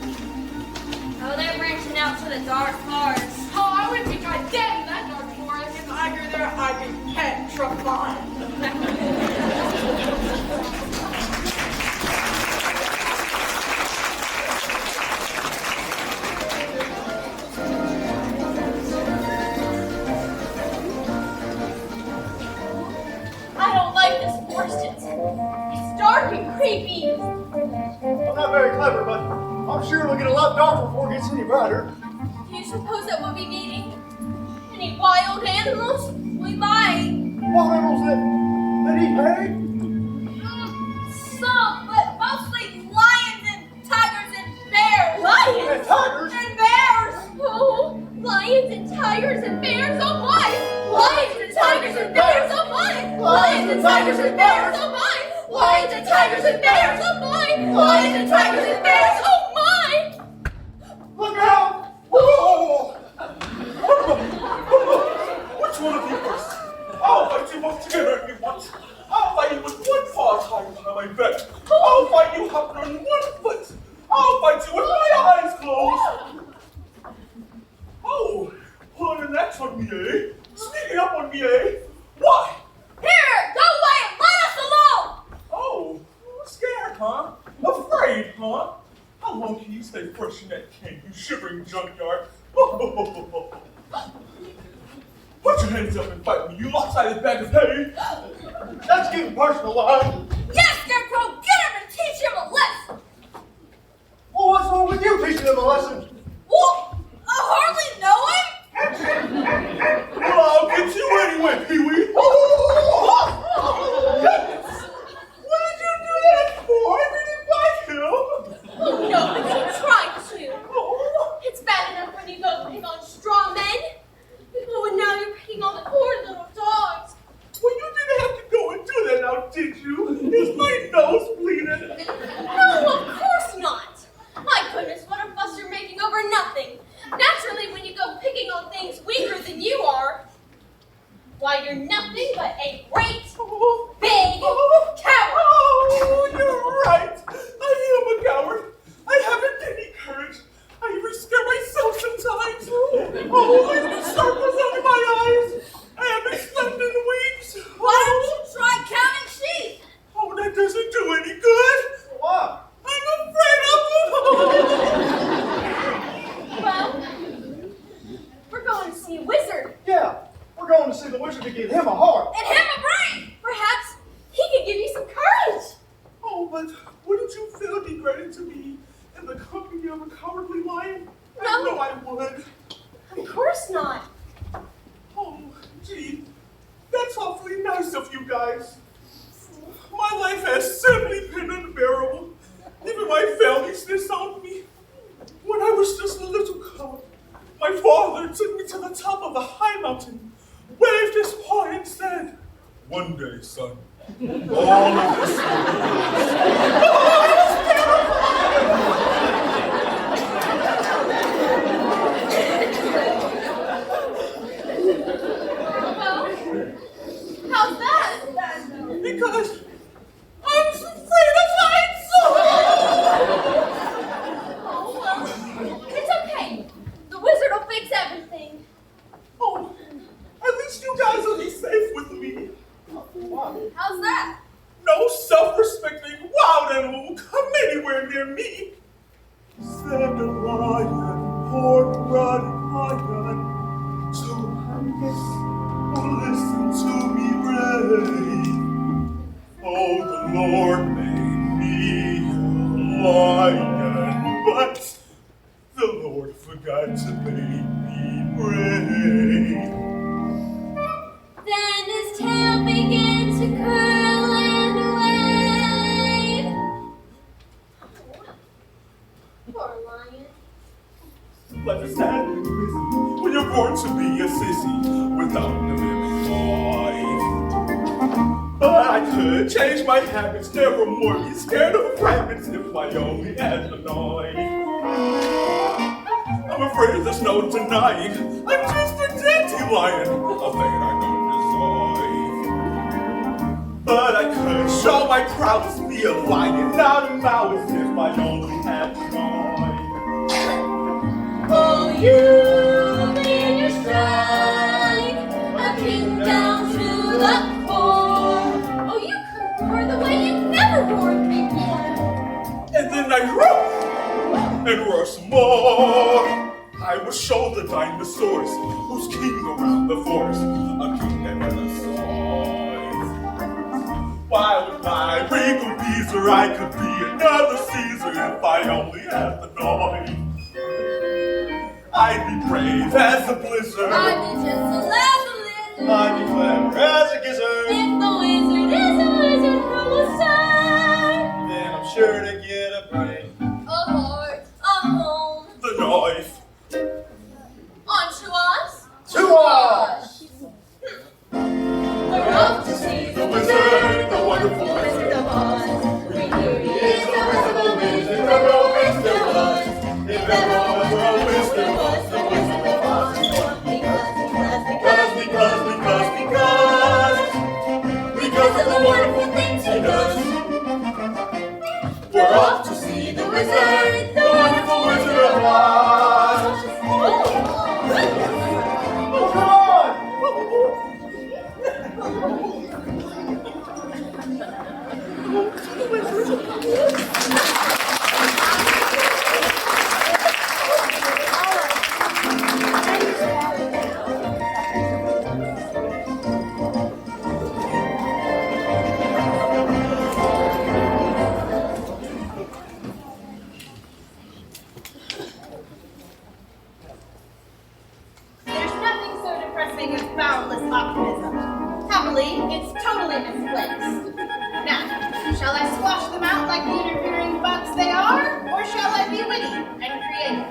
Oh, they're branching out to the dark forest. Oh, I wouldn't be trying dead in that dark forest. If I grew there, I'd be petrified. I don't like this forest. It's dark and creepy. I'm not very clever, but I'm sure it'll get a lot darker before it gets any brighter. Do you suppose that we'll be meeting any wild animals? We might. What animals that eat hay? Some, but mostly lions and tigers and bears. Lions And tigers? And bears! Oh, lions and tigers and bears, oh my! Lions and tigers and bears, oh my! Lions and tigers and bears, oh my! Lions and tigers and bears, oh my! Lions and tigers and bears, oh my! Look out! Whoa! Which one of you first? I'll fight you both together if you want. I'll fight you with one paw tied behind my back. I'll fight you hopping on one foot. I'll fight you with my eyes closed. Oh, pulling an axe on me, eh? Sneaking up on me, eh? Why? Here, go away and let us alone! Oh, scared, huh? Afraid, huh? How long can you stay fresh in that can, you shivering junkyard? Put your hands up and fight me, you lopsided bag of hay! That's getting personal, Lion. Yes, Scarecrow, get him and teach him a lesson! Well, what's wrong with you teaching them a lesson? Well, I hardly know him! Well, I'll get you anyway, Pee-wee! Goodness! What did you do that for? I didn't bite him! Oh no, but you tried to. Oh, It's bad enough when you go pick on straw men. Oh, and now you're picking on the poor little dogs. well, you didn't have to go and do that now, did you? Is my nose bleeding? No, of course not. My goodness, what a fuss you're making over nothing. Naturally, when you go picking on things weaker than you are, why, you're nothing but a great, big coward. Oh, you're right. I am a coward. I haven't any courage. I even scare myself sometimes. Oh, look at the circles under my eyes. I haven't slept in weeks. Why don't you try counting sheep? Oh, that doesn't do any good. Why? anywhere near me. Said the lion, poor rotting lion. So I guess, oh, listen to me, Ray. Oh, the Lord made me a lion, but the Lord forgot to make me brave. Then his tail began to curl and wave. Poor lion. Like a sad thing is when you're born to be a sissy without living life. But I could change my habits, never more be scared of rabbits if I only had a knife. I'm afraid there's no denying I'm just a dandelion, a thing I don't deserve. But I could show my prowess, be a lion, not a mouse if I only had a knife. Oh, you in your stride, a king down to the core. Oh, you could roar the way you never roared before. And then I roar and roar some more. I will show the dinosaurs who's king around the forest, a king that never size. Why with my regal Caesar, I could be another Caesar if I only had the knife. I'd be brave as a blizzard. I'd be gentle as a lizard. I'd be clever as a gizzard. If the wizard is a wizard, who will say? Then I'm sure to get a brain. A heart, a home. The knife. On to us. To us! We're off to see the wizard, the wonderful Wizard of Oz. We hear he is the wonderful wizard, the real Wizard of Oz. If ever was a wizard, was the Wizard of Oz. Because of the wonderful things he does. We're off to see the wizard, the wonderful Wizard of Oz. Oh, come on! There's nothing so depressing as boundless optimism. Happily, it's totally misplaced. Now, shall I squash them out like the interfering bugs they are, or shall I be witty and creative?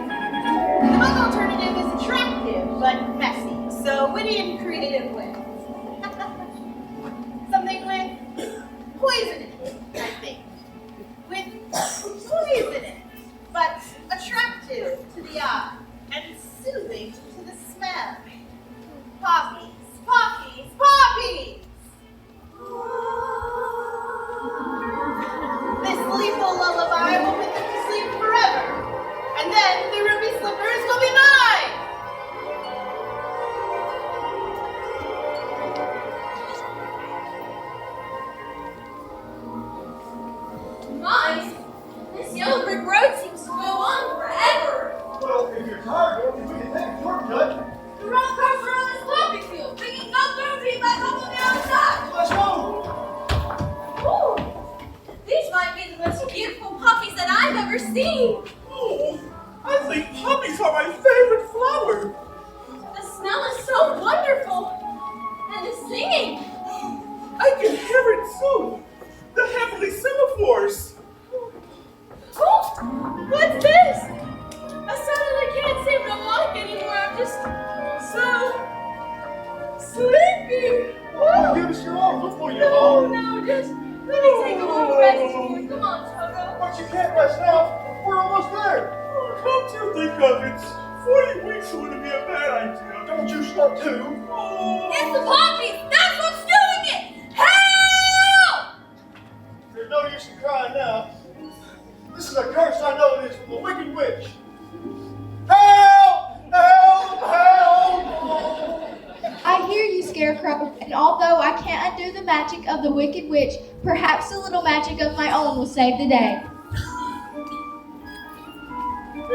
The bug alternative is attractive but messy, so witty and creative wins. Something with poison in it, I think. With poison in it, but attractive to the eye and soothing to the smell. Poppies, poppies, poppies! This lethal lullaby will put them to sleep forever, and then the ruby slippers will be mine! Mine? This yellow brick road seems to go on forever. Well, if you're tired, we can take a shortcut. The road cars are on this poppy field, picking up their feet back up on the other side. Let's go! Ooh, these might be the most beautiful poppies that I've ever seen. Oh, I think poppies are my favorite flower. The smell is so wonderful. And the singing. I can hear it soon. The heavenly semaphores. Oh, what's this? I suddenly can't seem to walk anymore. I'm just so sleepy. Oh, give us your arm. Look for you, No, Lord. no, just let me take a little rest here. Come on, Toto. But you can't rest now. We're almost there. Oh, come to think of it, 40 weeks wouldn't be a bad idea. Don't you start too. Oh. It's the poppies. That's what's doing it. Help! There's no use in crying now. This is a curse I know it is from the wicked witch. Help! Help! Help! I hear you, Scarecrow, and although I can't undo the magic of the Wicked Witch, perhaps a little magic of my own will save the day.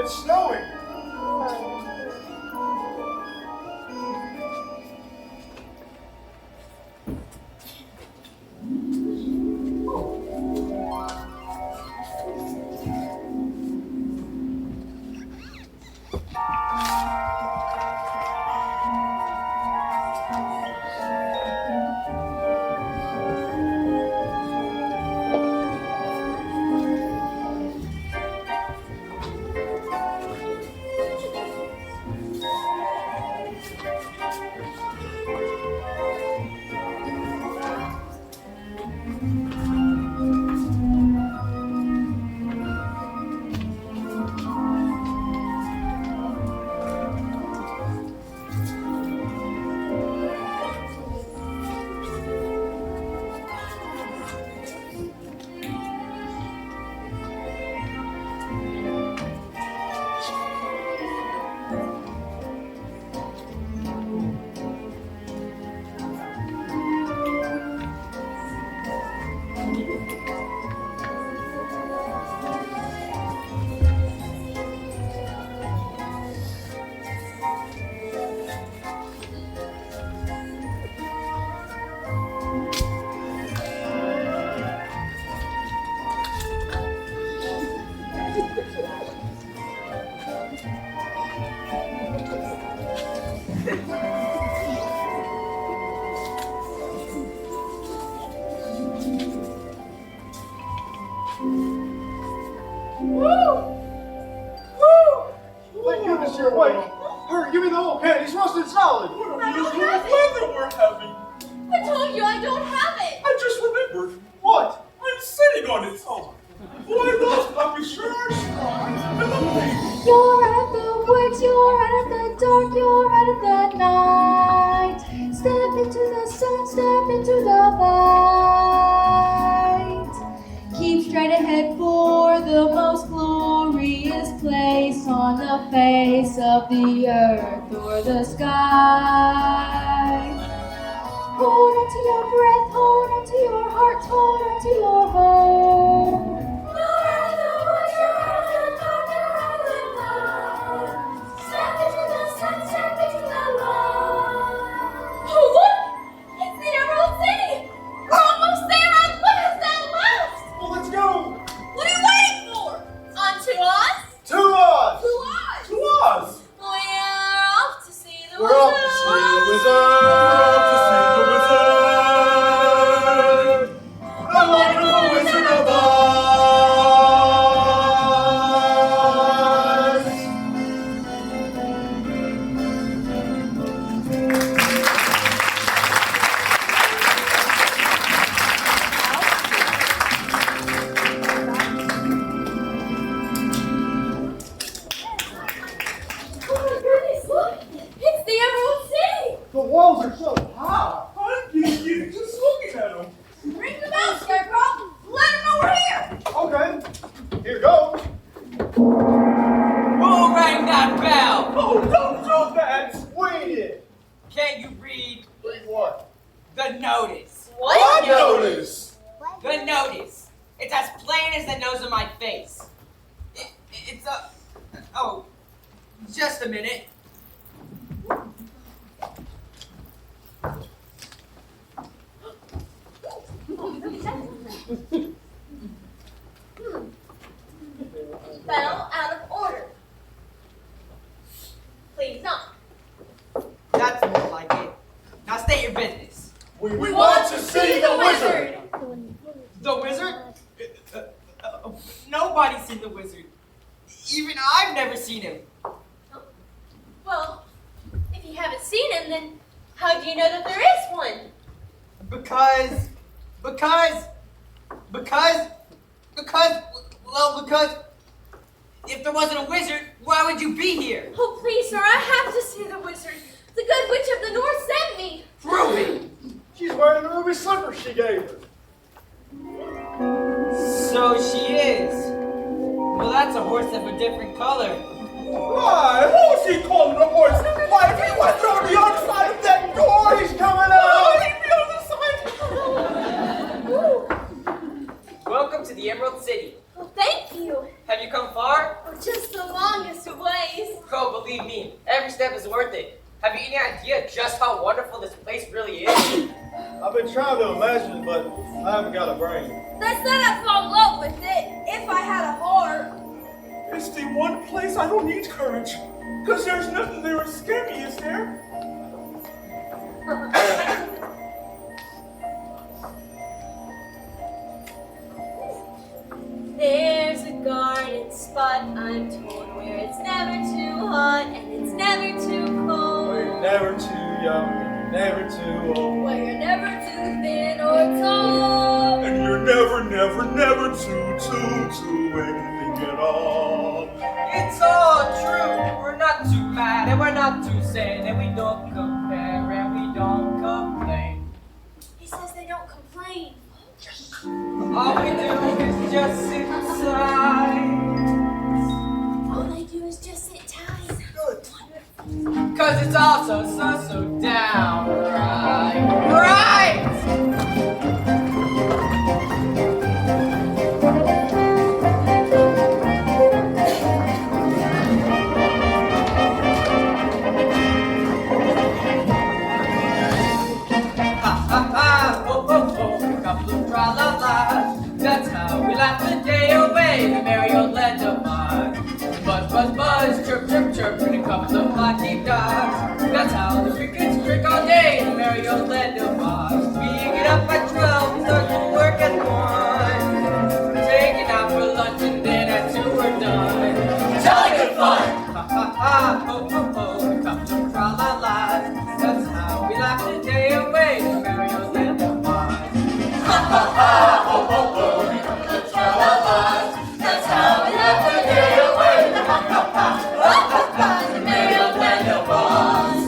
It's snowing. Thank goodness you're awake. Hurry, give me the whole can. He's roasted solid. What a beautiful weather we're having. I told you I don't have it. I just remembered. What? I'm sitting on it. Oh, those puppies sure are strong. You're out of the woods, you're out of the dark, you're out of the night. Step into the sun, step into the light. Keep straight ahead for the most glorious place on the face of the earth or the sky. Hold on to your breath, hold on to your heart, hold on to your home. Oh, look! It's the Emerald City! We're almost there at last! Well, let's go. What are you waiting for? On to us? To us. To us! To us. We're off to see the We're off to see the wizard. The wonderful Wizard of Oz. Oh my goodness, look! It's the Emerald City! The walls are so high. I'm getting just looking at them. Ring the bell, Scarecrow! Let them know we're here! Okay, here goes. Who rang that bell? Oh, don't do that. We did. Can't you read Read what? the notice? What notice? The notice. It's as plain as the nose of my face. It's a... Oh, just a minute. Bell out of order. Please knock. That's more like it. Now state your business. We want to see the wizard. The wizard? Nobody's seen the wizard. Even I've never seen him. Well, if you haven't seen him, then how do you know that there is one? Because if there wasn't a wizard, why would you be here? Oh, please, sir, I have to see the wizard. The good witch of the north sent me. Prove it. She's wearing the ruby slippers she gave her. So she is. Well, that's a horse of a different color. Why? Who's he calling a horse? Why, if he was on the other side of that door, He's coming Oh, out. he'd be on the side. Welcome to the Emerald City. Oh, Thank you. Have you come far? For just the longest of ways. Oh, believe me, every step is worth it. Have you any idea just how wonderful this place really is? I've been trying to imagine, but I haven't got a brain. That's not I'd fall in love with it if I had a heart. It's the one place I don't need courage. Because there's nothing there as scary, is there? There's a garden spot, I'm told, where it's never too hot and it's never too cold. Where you're never too young and you're never too old. Where you're never too thin or tall. And you're never, never, never too anything at all. It's all true. We're not too mad and we're not too sad and we don't compare and we don't complain. He says they don't complain. All we do is just sit inside. All they do is just sit tight. Cause it's all so downright right. That's how we laugh the day away, the merry old land of mine. Buzz, buzz, buzz, chirp, chirp, chirp, and a couple of flaky dogs. That's how the crickets crick all day, the merry old land of mine. We get up at 12 and start to work at 1. Taking out for lunch and then at 2 we're done. Jolly good fun! Ha ha ha, ho ho ho, a couple of tra-la-las. That's how we laugh the day away, the merry old land of mine. Ha ha ha, ho ho ho, a couple of tra-la-las. That's how we laugh the day away, the ha ha ha, the merry old land of Oz.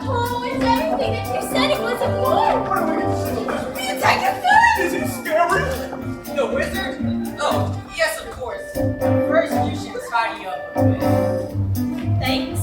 Oh, it's everything that you said it was a boy. What are we gonna do? You take it first. Is it scary? The wizard? Oh, yes, of course. First, you should tidy up a bit. Thanks.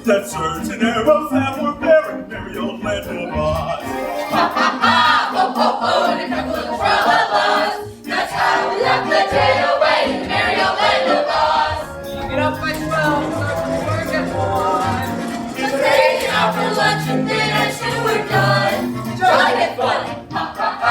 That's certain arrows that were bearing merry old land of Oz. Ha ha ha, ho ho ho, and a couple of tra-la-las. That's how we left the day away in the merry old land of Oz. You get up by 12, start to work at 1. Just taking out for lunch and then at 2 we're done. Jolly good fun, ha ha ha.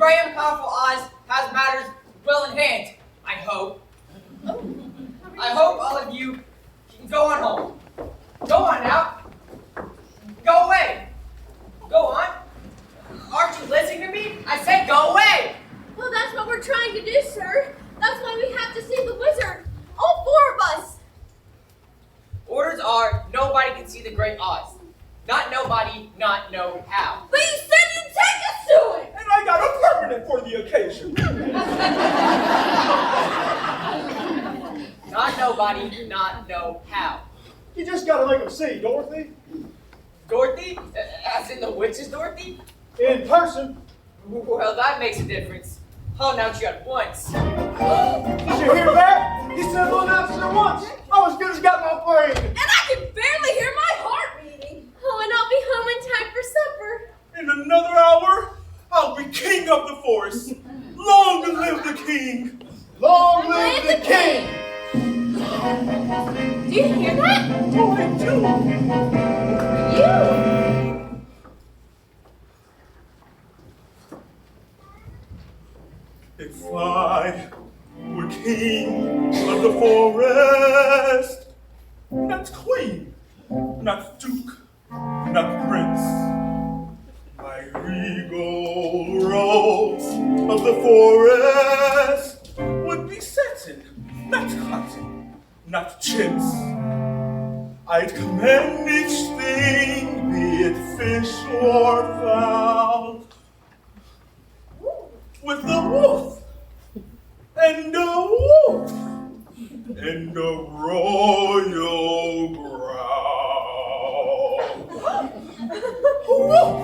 bright and powerful Oz has matters well in hand, I hope. I hope all of you can go on home. Go on now. Go away. Go on. Aren't you listening to me? I said go away. Well, that's what we're trying to do, sir. That's why we have to see the wizard. All 4 of us. Orders are nobody can see the great Oz. Not nobody, not know how. But you said you'd take us to it. And I got a permanent for the occasion. Not nobody, not know how. You just gotta make them see, Dorothy. Dorothy? As in the witch's Dorothy? In person. Well, that makes a difference. I'll announce you at once. Did you hear that? He said we'll announce it at once. I was good as got my brain. And I can barely hear my heart beating. Oh, and I'll be home in time for supper. In another hour, I'll be king of the forest. Long to live the king. Long live the king. Do you hear that? Oh, I do. You. If I were king of the forest, not queen, not duke, not prince, my regal robes of the forest would be satin, not cotton, not chintz. I'd commend each thing, be it fish or fowl, with a woof, and a woof, and a royal growl. Woof!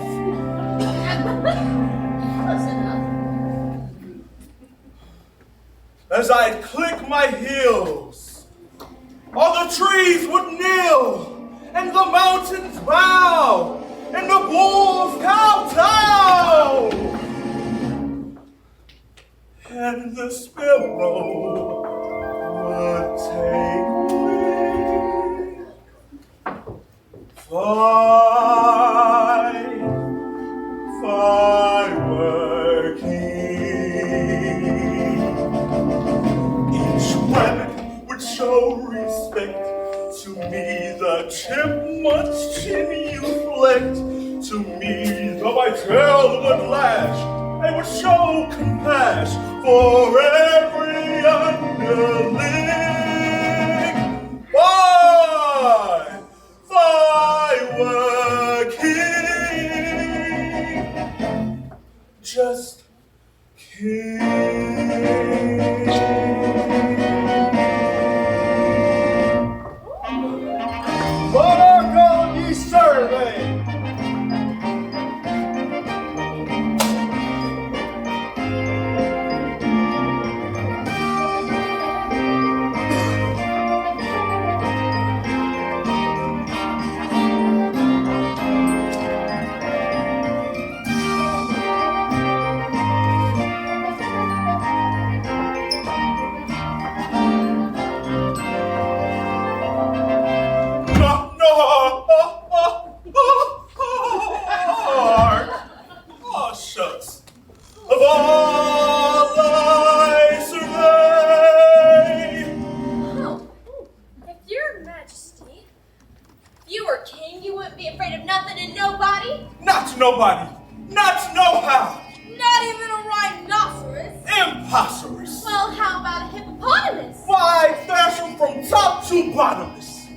Close enough. As I'd click my heels, all the trees would kneel, and the mountains bow, and the bulls kowtow. And the sparrow would take wing, fly, if I were king. Each rabbit would show respect to me, the chipmunk's chin you flicked. To me, though my tail would lash, I would show compassion for every underling. Why, if I were king, just king. Monarch on ye survey. Oh, shucks. Of all I survey. Oh, if your majesty, if you were king, you wouldn't be afraid of nothing and nobody? Not nobody. Not know how. Not even a rhinoceros? Impossible. Well, how about a hippopotamus? Why, thrash them from top to bottomless.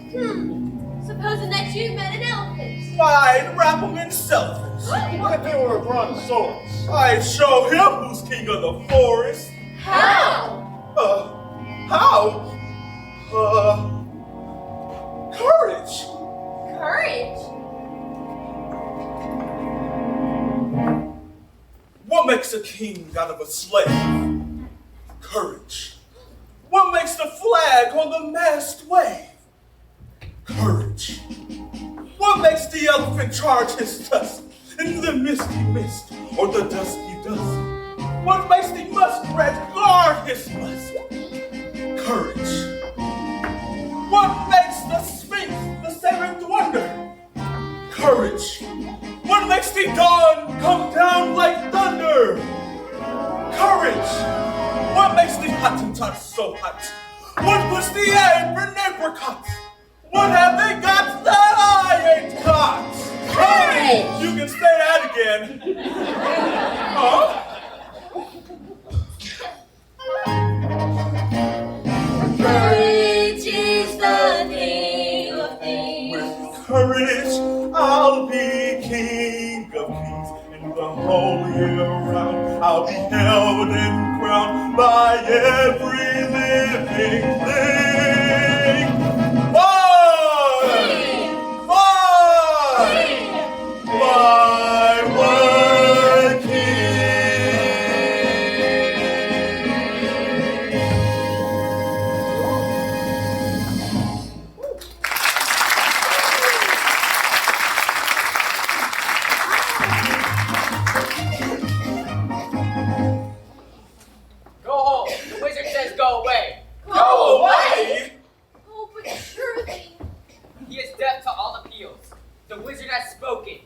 Supposing that you met an elephant. Why'd wrap them in selfies. What if they were a brontosaurus? I'd show him who's king of the forest. How? How? Courage. Courage. What makes a king out of a slave? Courage. What makes the flag on the mast wave? Courage. What makes the elephant charge his tusk in the misty mist or the dusky dusk? What makes the muskrat guard his musk? Courage. What makes the sphinx the seventh wonder? Courage. What makes the dawn come down like thunder? What was the apron apricot? What have they got that I ain't got? Courage! You can say that again. Huh? Courage is the name of things. With courage, I'll be king of kings. And the whole year round, I'll be held and crowned by every living thing. My word king. Go home. The wizard says go away. Go away! Oh, but surely. He is deaf to all appeals. The wizard has spoken.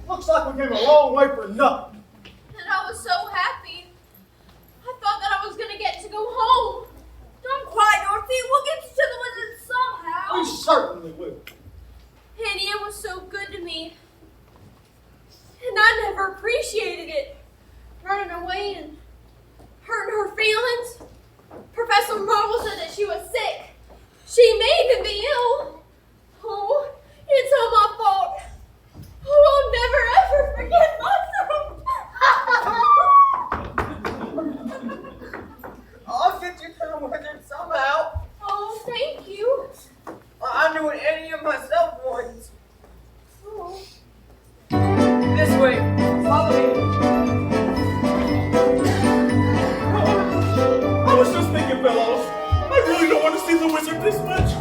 Looks like we came a long way for nothing. And I was so happy. I thought that I was going to get to go home. Don't cry, Dorothy. We'll get you to the wizard somehow. We certainly will. Anya was so good to me. And I never appreciated it. Running away and hurting her feelings. Professor Marvel said that she was sick. She may even be ill. Oh, it's all my fault. Oh, I'll never ever forget myself. I'll get you to the wizard somehow. Oh, thank you. I knew it any of myself once. Oh. This way. Follow me. I was just thinking, fellows, I really don't want to see the wizard this much.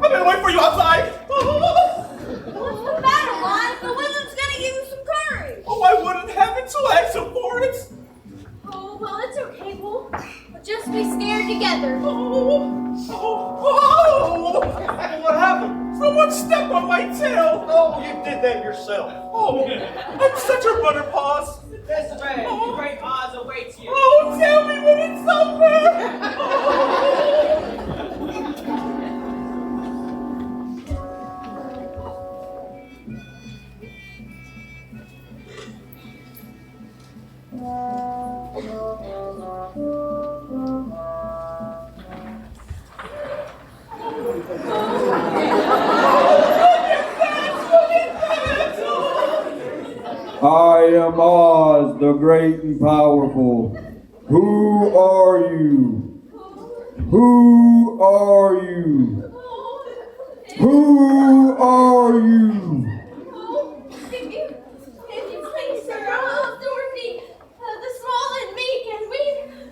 I've been waiting for you outside. What's the matter, Lion? The wizard's gonna give you some courage. Oh, I wouldn't have it to ask him for it. Oh, well, it's okay. We'll just be scared together. What happened? Someone stepped on my tail. Oh, you did that yourself. Oh, I'm such a butterpaws. This way. The great Oz awaits you. Oh, tell me when it's over. I am Oz, the great and powerful. Who are you? Who are you? Who are you? Oh, if you please, sir, I'm Dorothy, the small and meek, and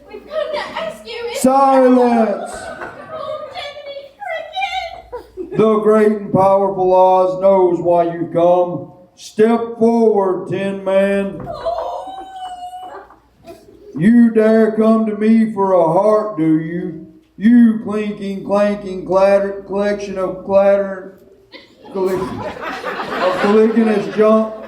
we've come to ask you if... Silence! Oh, Jiminy Cricket! The great and powerful Oz knows why you've come. Step forward, Tin Man. You dare come to me for a heart, do you? You clinking, clanking, clatter, collection of clatter, caliginous junk.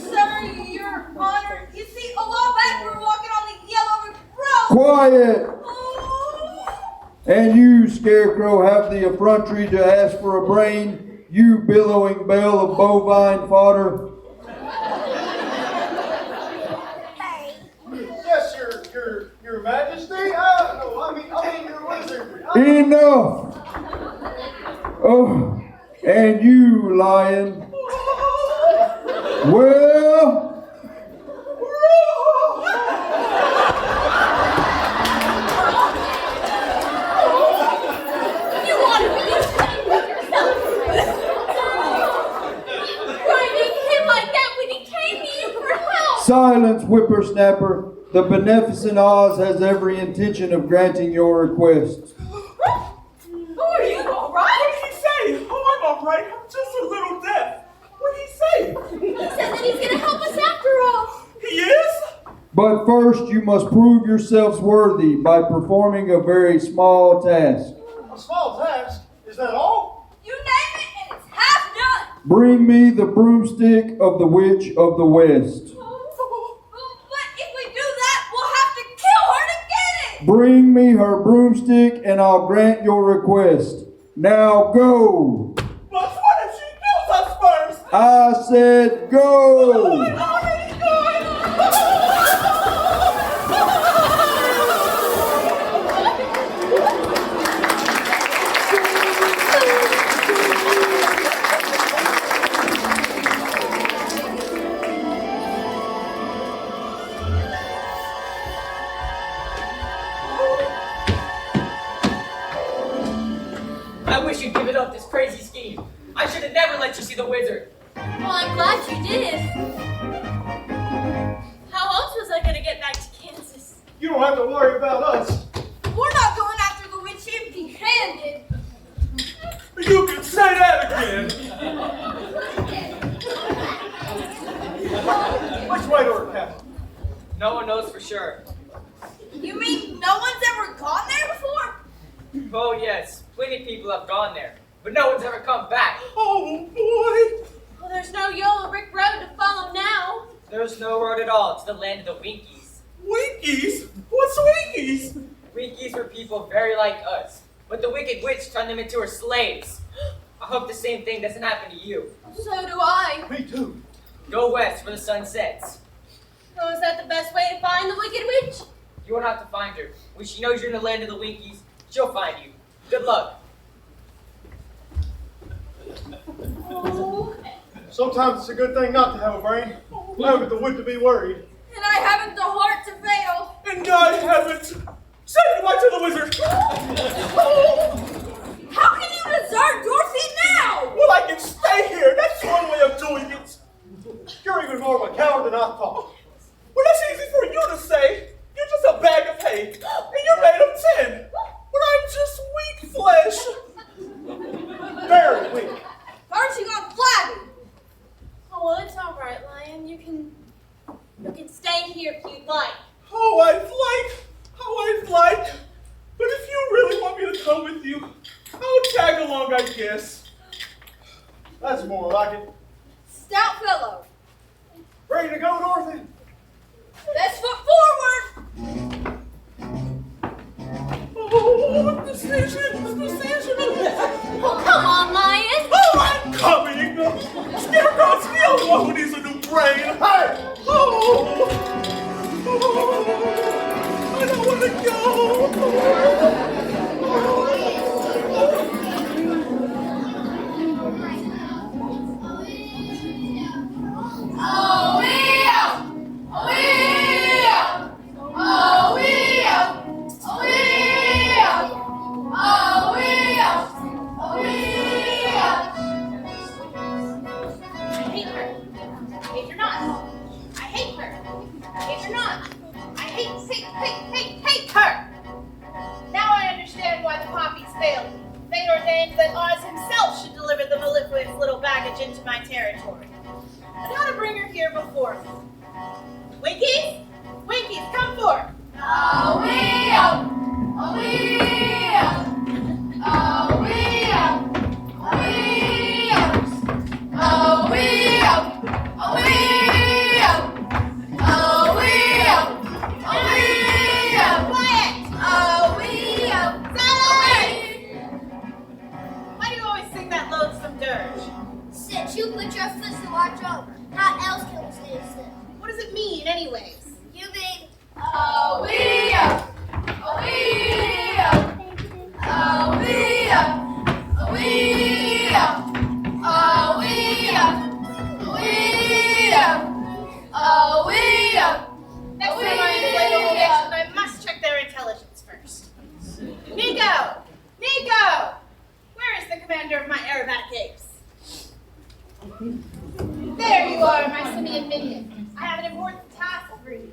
Sir, Your Honor. You see, a while back we were walking on the yellow road. Quiet! Oh. And you, Scarecrow, have the effrontery to ask for a brain, you billowing bale of bovine fodder. Yes, your Majesty. No, I mean your wizardry. Enough! Oh, and you, lion. Well, You want to be ashamed of yourself! Trying to hit like that when he came to you for help! silence, whippersnapper. The beneficent Oz has every intention of granting your request. Are you alright? What did he say? Oh, I'm all right. I'm just a little deaf. What did he say? He said that he's gonna help us after all! He is? But first, you must prove yourselves worthy by performing a very small task. A small task. Is that all? You name it, and it's half done. Bring me the broomstick of the Witch of the West. Bring me her broomstick and I'll grant your request. Now go. But what if she kills us first? I said go. I'm already good. I wish you'd given up this crazy scheme. I should have never let you see the wizard. Well, I'm glad you did. How else was I gonna get back to Kansas? You don't have to worry about us. We're not going after the witch empty-handed. You can say that again. Which way to her cabin? No one knows for sure. You mean no one's ever gone there before? Oh yes, plenty of people have gone there, but no one's ever come back. Oh boy. Well, there's no yellow brick road to follow now. There's no road at all to the land of the Winkies. Winkies? What's Winkies? Winkies were people very like us, but the wicked witch turned them into her slaves. I hope the same thing doesn't happen to you. So do I. Me too. Go west where the sun sets. So is that the best way to find the wicked witch? You won't have to find her. When she knows you're in the land of the Winkies, she'll find you. Good luck. Oh, Sometimes it's a good thing not to have a brain. I haven't the wit to be worried. And I haven't the heart to fail. And I haven't. Say goodbye to the wizard. How can you desert Dorothy now? Well, I can stay here. That's one way of doing it. You're even more of a coward than I thought. Well, that's easy for you to say. You're just a bag of hay, and you're made of tin. But I'm just weak flesh. Very weak. Aren't you gone flabby? oh well, it's all right, Lion. You can stay here if you'd like. How I'd like. But if you really want me to come with you, I'll tag along, I guess. That's more like it. Stout fellow. Ready to go, Dorothy? Best foot forward. Oh, the decision. Oh, come on, Lion. Oh, I'm coming. Scarecrow still one who needs a new brain. Hey! Oh, I don't want to go. Hate her! Now I understand why the poppies failed me. Fate ordained that Oz himself should deliver the mellifluous little baggage into my territory. But how to bring her here before me? Winkies? Winkies, come forth! Why do you always sing that loathsome dirge? Since you put your foot to our drum, how else can we stay still? What does it mean, anyways? You mean, Next time I inflate a whole nation, I must check their intelligence first. Nico! Nico! Where is the commander of my aerobatic apes? There you are, my simian minion. I have an important task for you.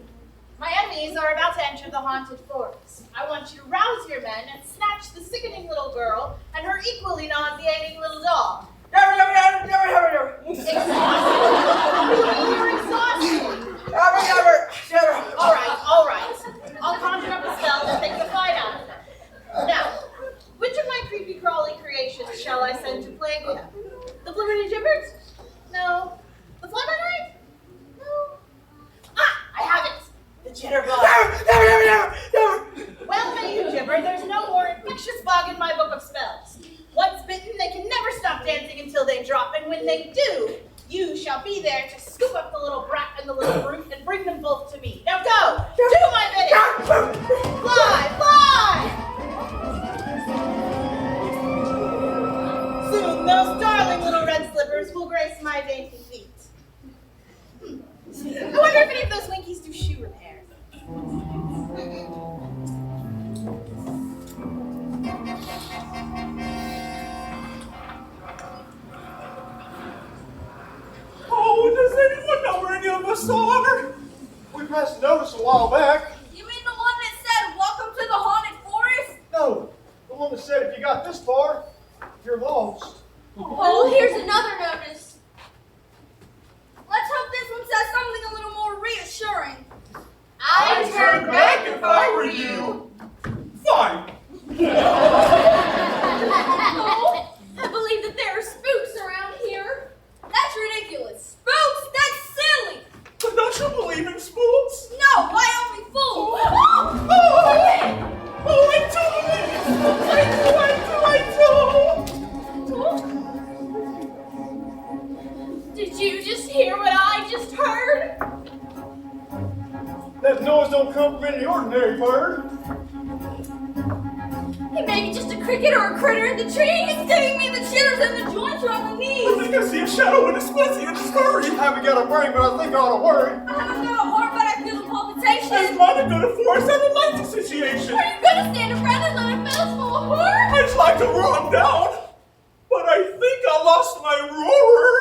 My enemies are about to enter the haunted forest. I want you to rouse your men and snatch the sickening little girl and her equally nauseating little dog. You're exhausted. All right. I'll conjure up a spell that takes the fight out of them. Now, which of my creepy crawly creations shall I send to plague you? The Flibberty Gibbers? No. The Flubberknight? No. Ah, I have it. The Jitterbug. Well, they do, you shall be there to scoop up the little brat and the little brute and bring them both to me. Now go! Do my bidding! Fly! Fly! Soon those darling little red slippers will grace my dainty feet. I wonder if any of those Winkies do shoe repair. Oh, does anyone know where any of us are? We passed notice a while back. You mean the one that said, "Welcome to the haunted forest"? No, the one that said if you got this far, you're lost. Oh, here's another notice. Let's hope this one says something a little more reassuring. I'd turn back if I were you. Fine. Oh, I believe that there are spooks around here. That's ridiculous. Spooks? That's silly. But don't you believe in spooks? No, why only fools? Did you just hear what I just heard? That noise don't come from any ordinary bird. It may be just a cricket or a critter in the tree. It's giving me the shivers and the joints around the I knees. think I see a shadow in a fuzzy and a scurry. You haven't got a brain, but I think I ought to worry. I haven't got a heart, but I feel a Is palpitation. mine going to force out a life association? Are you gonna stand around and let it fill us full of horror? I'd like to roar him down, but I think I lost my roarer.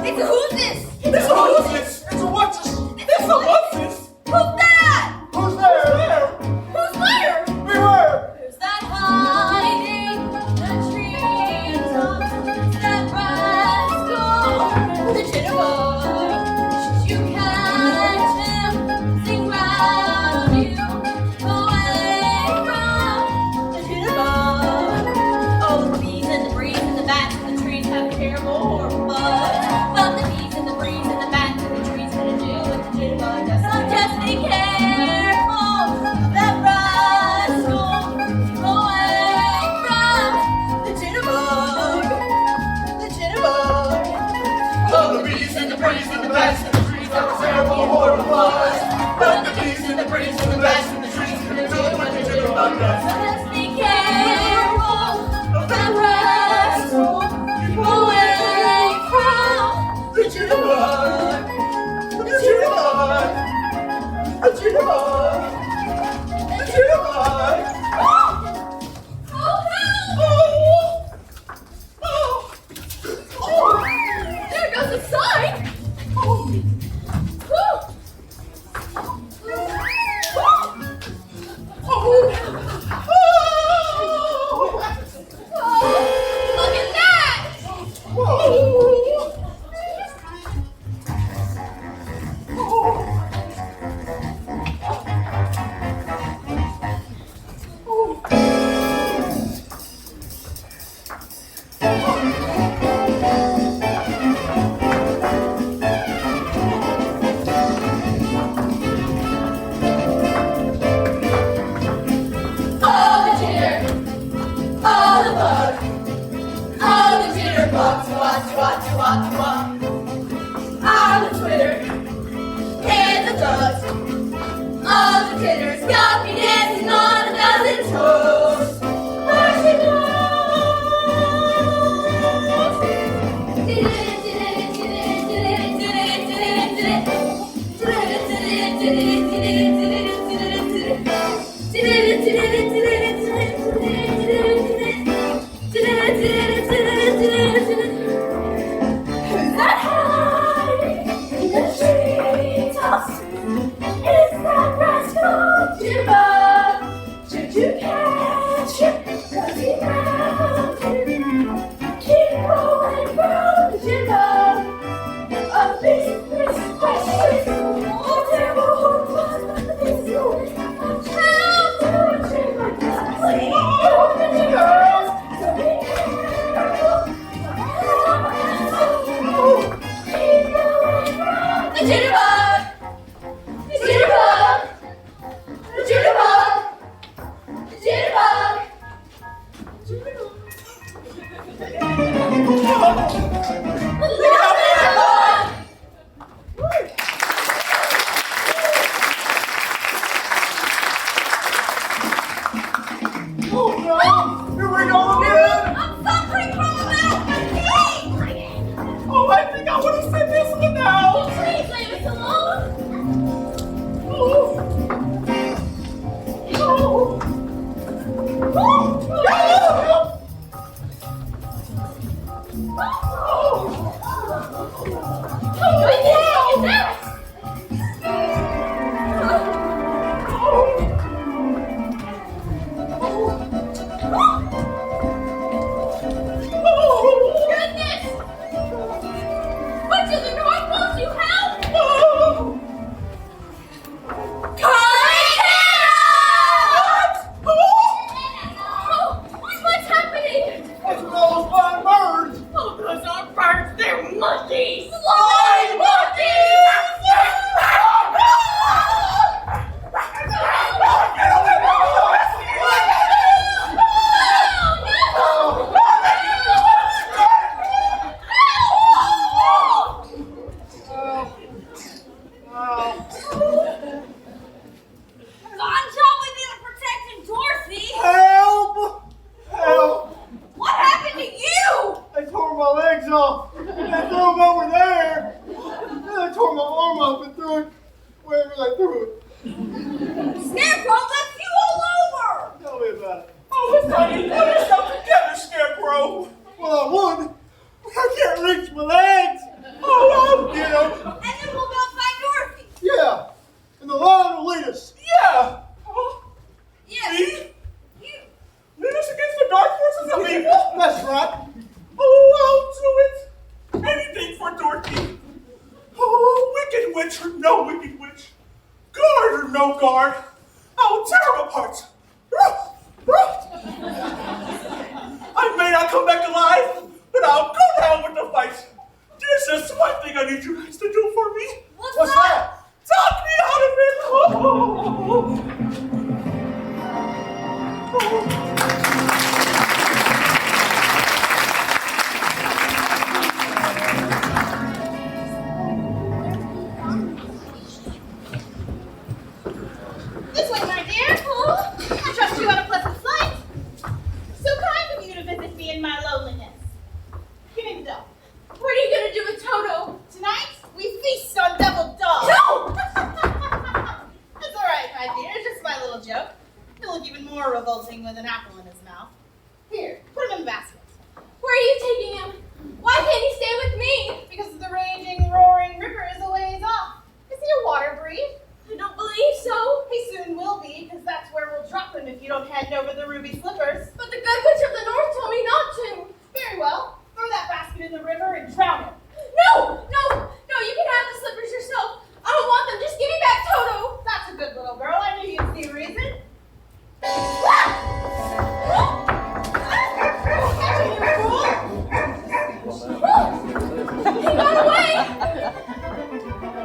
It's a who's this? It's a who's this? It's a what's this? It's a what's this? Who's that? Who's there? Who's there? Beware! Who's that hiding the trees? That rascal, the jitterbug. Should you catch him, sing round you, away from the jitterbug. Oh, the bees and the breeze and the bats and the trees have terrible horrible bugs. But the bees and the breeze and the bats and the trees gonna do what the jitterbug does. So just be careful, that rascal, away from the jitterbug. The jitterbug. Oh, the bees and the breeze and the bats and the trees have a terrible horrible buzz. But the bees and the breeze and the bats and the trees can do what the jitterbug does. So just be careful, that rascal, away from The jitterbug! The jitterbug! The jitterbug! The jitterbug! Oh, help! There goes the sign! Look at that! Oh, the jitter! Oh, the bug! Oh, the jitterbug! Twat. Oh, the Twitter! And the drugs! Oh, the titters got me dancing on a dozen toes! Marching Who's suffering all again. I'm suffering from a little fatigue. Oh, I think I want to sit this one now. Please leave us alone. What's happening? That's what all those flying birds. Oh, those aren't birds, they're monkeys! Flying God's helping me to protect Dorothy. Help! Help! What happened to you? They tore my legs off. They threw them over there. Then they tore my arm off and threw it wherever they threw it. Scarecrow left you all over. Tell me about it. Oh, Miss Honey, put yourself together, Scarecrow. Well, I would. I can't reach my legs. Oh, I'll get them. And then we'll go find Dorothy. Yeah. And the lion will lead us. Yeah. Yes. Me? Lead us against the dark forces of evil? That's right. Oh, I'll do it. Anything for Dorothy. Oh, wicked witch or no wicked witch. Guard or no guard. I'll tear them apart. I may not come back alive, but I'll go down with the fight. There's just one thing I need you guys to do for me. What's that? Talk me out of it. Oh. This way, my dear. I trust you had a pleasant flight. So kind of you to visit me in my loneliness. Give me the dough. What are you gonna do with Toto? Tonight, we feast on deviled dogs. No! That's all right, my dear. Just my little joke. He'll look even more revolting with an apple in his mouth. Here, put him in the basket. Where are you taking him? Why can't he stay with me? Because the raging, roaring river is a ways off. Is he a water breed? I don't believe so. He soon will be, because that's where we'll drop him if you don't hand over the ruby slippers. But the good witch of the north told me not to. Very well. Throw that basket in the river and drown him. No! You can have the slippers yourself. I don't want them. Just give me back Toto. That's a good little girl. I knew you'd see reason. He got away.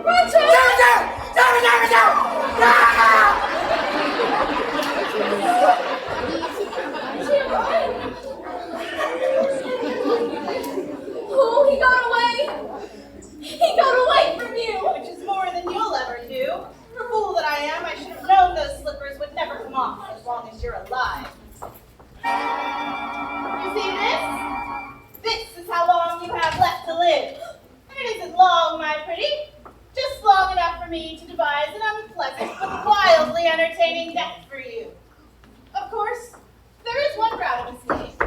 Run, Toto! Oh, he got away. He got away from you. Which is more than you'll ever do. For fool that I am, I should have known those slippers would never come off as long as you're alive. You see this? This is how long you have left to live. And it isn't long, my pretty. Just long enough for me to devise an unpleasant but wildly entertaining death for you. Of course, there is one route of escape.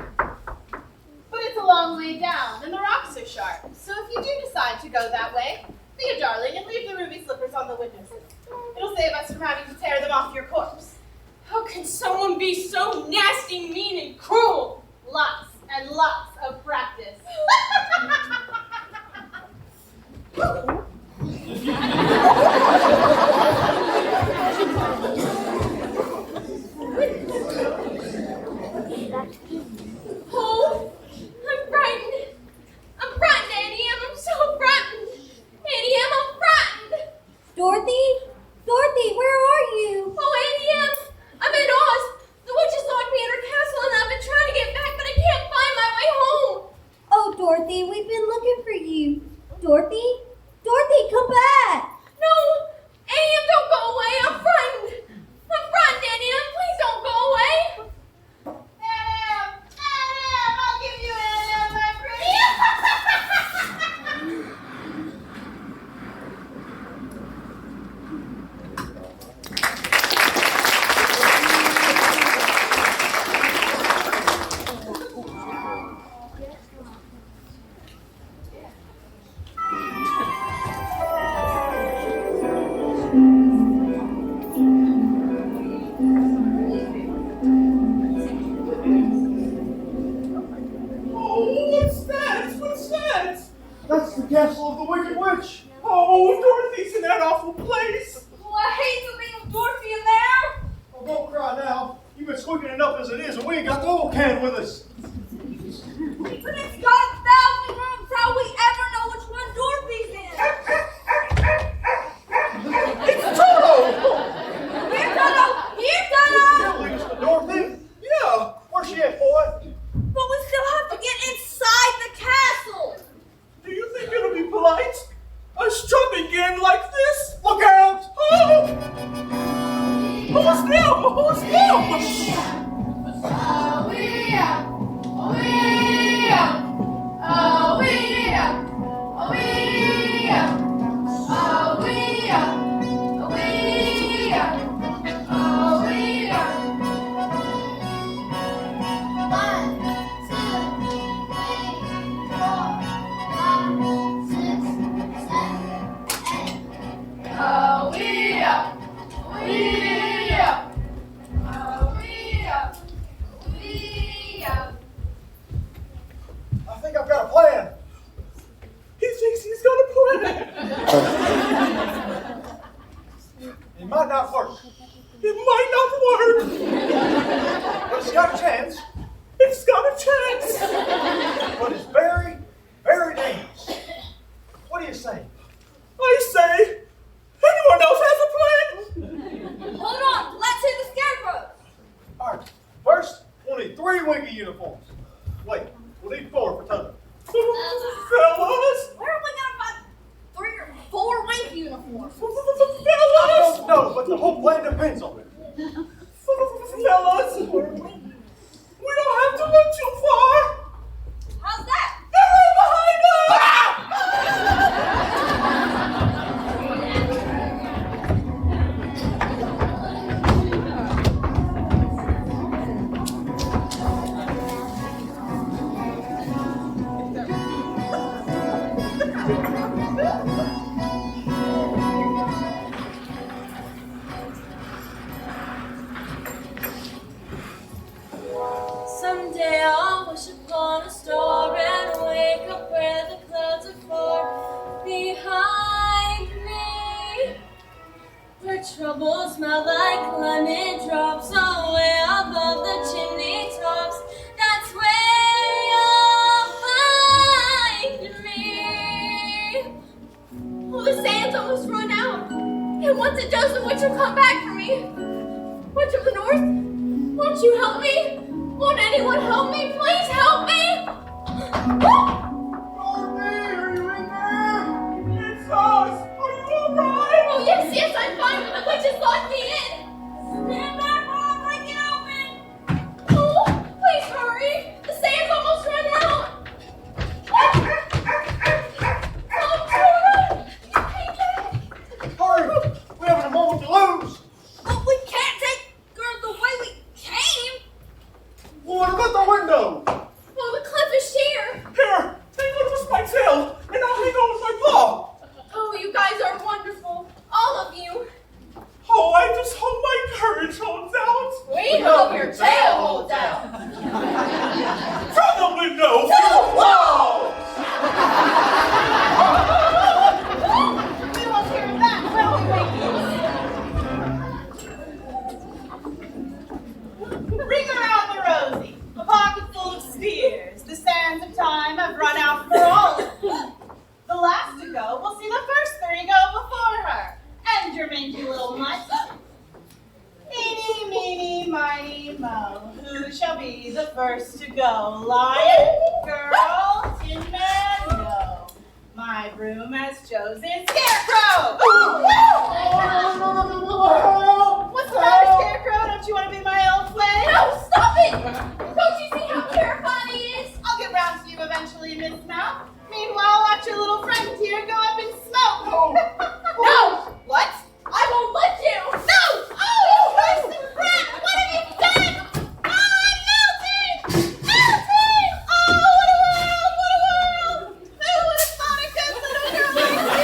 But it's a long way down, and the rocks are sharp. So if you do decide to go that way, be a darling and leave the ruby slippers on the windowsill. It'll save us from having to tear them off your corpse. How can someone be so nasty, mean, and cruel? Lots and lots of practice. Oh, I'm frightened. I'm frightened, Annie Em. I'm so frightened. Annie Em, I'm frightened. Dorothy? Dorothy, where are you? Oh, Annie Em, I'm in Oz. The witches locked me in her castle, and I've been trying to get back, but I can't find my way home. Oh, Dorothy, we've been looking for you. Dorothy? Dorothy, come back. No, Annie Em, don't go away. I'm frightened. I'm frightened, Annie Em. Please don't go away. Annie, castle of the Wicked Witch. Oh, Dorothy's in that awful place. Oh, I hate the little Dorothy in there. Oh, don't cry now. You've been squeaking enough as it is, and we ain't got the old can with us. But it's got 1,000 rooms. How will we ever know which one Dorothy's in? It's Toto. Here, Toto! Here, Toto! Lead us to Dorothy? Yeah. Where's she at, boy? But we still have to get inside the castle. Do you think it'll be polite? Us jumping in like this? Look out! Oh! Who's them? Who's them? I think I've got a plan. He thinks he's got a plan. It might not work, It might not work. but it's got a chance. It's got a chance. But it's very, very dangerous. What do you say? I say, anyone else has a plan? Hold on. Let's hit the scarecrow. All right. First, we'll need 3 Winky uniforms. Wait, we'll need 4 for Toto. Fellas. Where are we gonna find 3 or 4 Wink uniforms? I Fellas. don't know, but the whole plan depends on it. Fellas. We don't have to look too far. How's that? They're right behind us. Someday I'll wish upon a star and wake up where the clouds are far behind me, where troubles melt like lemon drops away above the chimney tops. That's where you'll find me. Well, the sand's almost run out, and once it does, the witch will come back for me. Witch of the North, won't you help me? Won't anyone help me? Please help me! Dorothy, are you in there? It's us. Are you alright? Oh, yes, I'm fine, but the witch has locked me in. Stand back while I break it open. Oh, please hurry. The sand's almost run out. Oh, Hurry! We haven't a moment to lose. But we can't take her the way we came. What about the window? oh, the cliff is sheer. Here, take one with my tail, and I'll hang on with my paw. Oh, you guys are wonderful. All of you. Oh, I just hope my courage holds out. We hope your tail holds out. From the window to the wall. We won't hear that, will we, Winkies? Ring around the rosy, a pocket full of spears. The sands of time have run out for all of them. The last to go will see the first 3 go before her. And your mangy little mutt. Eeny, meeny, miny, mo. Who shall be the first to go? Lion, girl, tin man, no. My broom has chosen Scarecrow. What's the matter, Scarecrow? Don't you want to be my old flame? No, stop it! Don't you see how terrifying he is? I'll get round to you eventually, Miss Mouth. Meanwhile, watch your little friend here go up in smoke. No! What? I won't let you! No! Oh, you cursed rat! What have you done? Oh, I'm melting! Melting! Oh, what a world! What a world! Who would have thought a good little girl like you?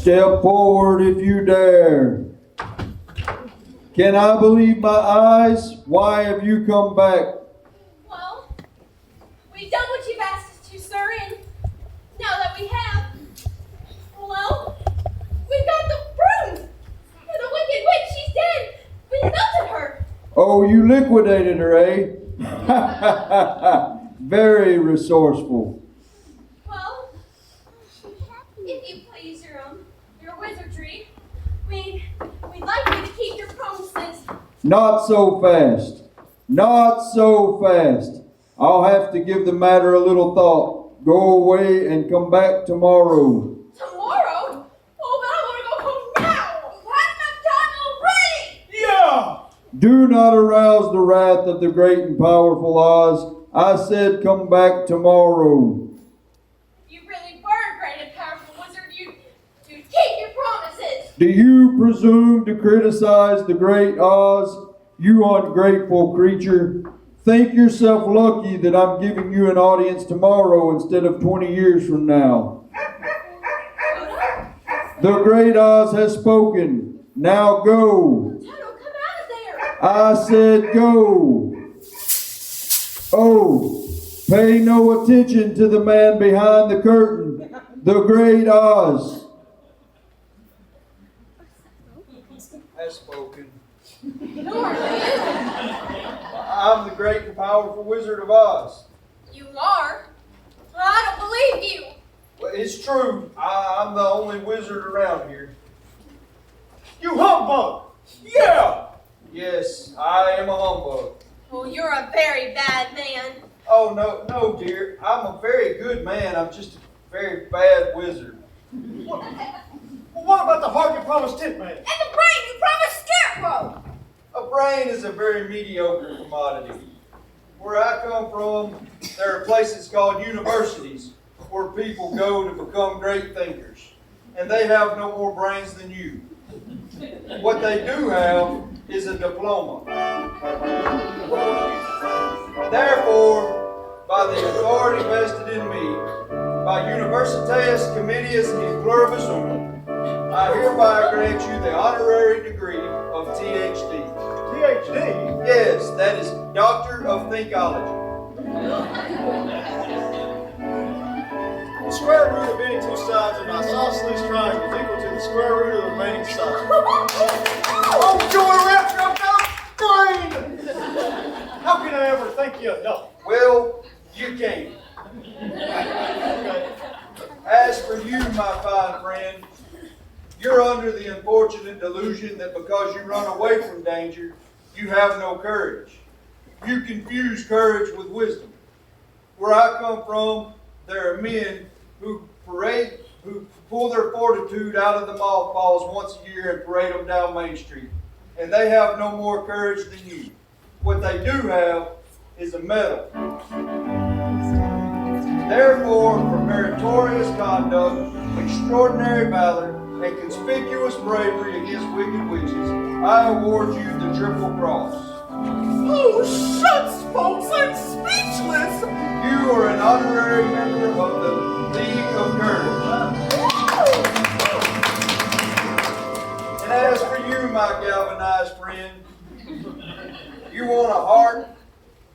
Step forward if you dare. Can I believe my eyes? Why have you come back? Well, we've done what you've asked us to, sir, and now that we have, well, we've got the proof. For the wicked witch, she's dead. We melted her. Oh, you liquidated her, eh? Very resourceful. Well, if you please, your wizardry, we'd like you to keep your promises. Not so fast. Not so fast. I'll have to give the matter a little thought. Go away and come back tomorrow. Tomorrow? Oh, but I want to go home now. We've had enough time already. Yeah! Do not arouse the wrath of the great and powerful Oz. I said come back tomorrow. You really were a great and powerful wizard. You'd keep your promises. Do you presume to criticize the great Oz, you ungrateful creature? Think yourself lucky that I'm giving you an audience tomorrow instead of 20 years from now. The great Oz has spoken. Now go. Toto, come out of there. I said go. Oh, pay no attention to the man behind the curtain. The great Oz has spoken. Who are you? I'm the great and powerful Wizard of Oz. You are? I don't believe you. Well, it's true. I'm the only wizard around here. You humbug! Yeah! Yes, I am a humbug. Oh, you're a very bad man. Oh, no, dear. I'm a very good man. I'm just a very bad wizard. What about the heart you promised Tit Man? And the brain you promised Scarecrow. A brain is a very mediocre commodity. Where I come from, there are places called universities where people go to become great thinkers. And they have no more brains than you. What they do have is a diploma. Therefore, by the authority vested in me, by Universitas Comitius in Pluribus Unum, I hereby grant you the honorary degree of THD. THD? Yes, that is Doctor of Thinkology. The square root of any two sides of an isosceles triangle is equal to the square root of the remaining side. Oh, joy rapture, I've got a brain! How can I ever thank you enough? Well, you can't. As for you, my fine friend, you're under the unfortunate delusion that because you run away from danger, you have no courage. You confuse courage with wisdom. Where I come from, there are men who pull their fortitude out of the mothballs once a year and parade them down Main Street. And they have no more courage than you. What they do have is a medal. Therefore, for meritorious conduct, extraordinary valor, and conspicuous bravery against wicked witches, I award you the Triple Cross. Oh, shucks, folks, I'm speechless! You are an honorary member of the League of Courage. And as for you, my galvanized friend, you want a heart?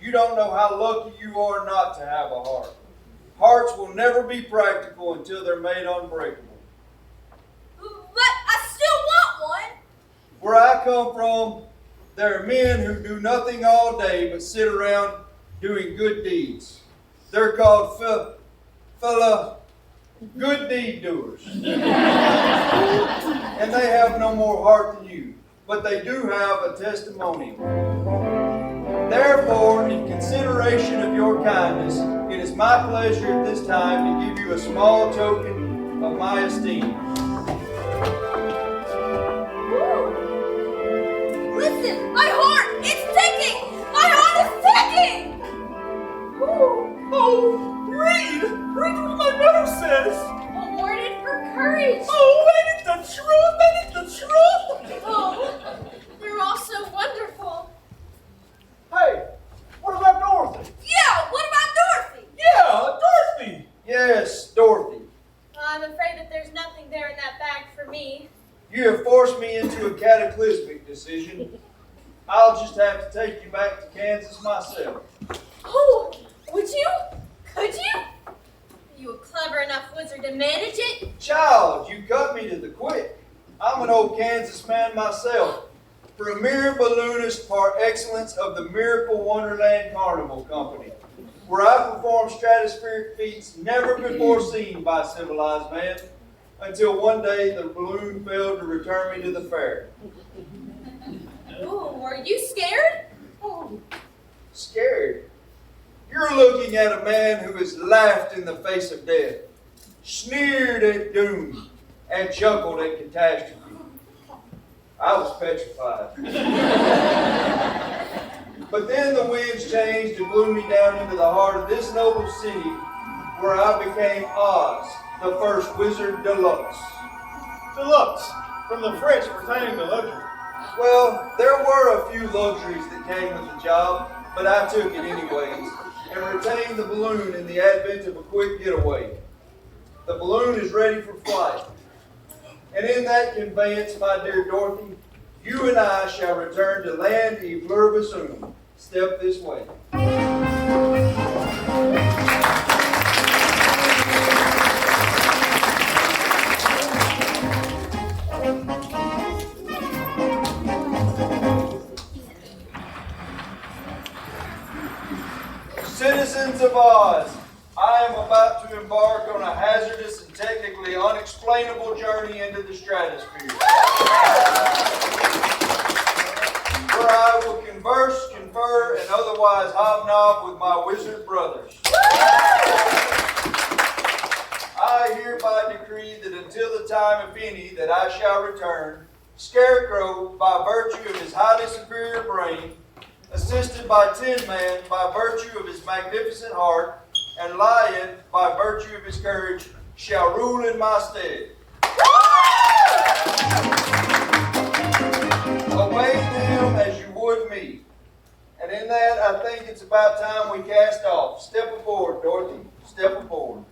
You don't know how lucky you are not to have a heart. Hearts will never be practical until they're made unbreakable. But I still want one. Where I come from, there are men who do nothing all day but sit around doing good deeds. They're called good deed doers. And they have no more heart than you, but they do have a testimonial. Therefore, in consideration of your kindness, it is my pleasure at this time to give you a small token of my esteem. Listen, my heart, it's ticking! My heart is ticking! Oh, read! Read what my letter says! Awarded for courage! Oh, ain't it the truth? Ain't it the truth? Oh, you're all so wonderful. Hey, what about Dorothy? Yeah, what about Dorothy? Yeah, Dorothy! Yes, Dorothy. I'm afraid that there's nothing there in that bag for illusion. I'll just have to take you back to Kansas myself. Oh, would you? Could you? Are you a clever enough wizard to manage it? Child, you cut me to the quick. I'm an old Kansas man myself. Premier balloonist par excellence of the Miracle Wonderland Carnival Company, where I perform stratospheric feats never before seen by civilized man, until one day the balloon failed to return me to the fair. Oh, were you scared? Oh, Scared? You're looking at a man who has laughed in the face of death, sneered at doom, and chuckled at catastrophe. I was petrified. But then the winds changed and blew me down into the heart of this noble city, where I became Oz, the first wizard deluxe. Deluxe, from the French pertaining to luxury. Well, there were a few luxuries that came with the job, but I took it anyways, and retained the balloon in the advent of a quick getaway. The balloon is ready for flight. And in that conveyance, my dear Dorothy, you and I shall return to land y pluribus unum. Step this way. Citizens of Oz, I am about to embark on a hazardous and technically unexplainable journey into the stratosphere, where I will converse, confer, and otherwise hobnob with my wizard brothers. I hereby decree that until the time, if any, that I shall return, Scarecrow, by virtue of his highly superior brain, assisted by Tin Man, by virtue of his magnificent heart, and Lion, by virtue of his courage, shall rule in my stead. Await him as you would me. And in that, I think it's about time we cast off. Step aboard, Dorothy. Step aboard.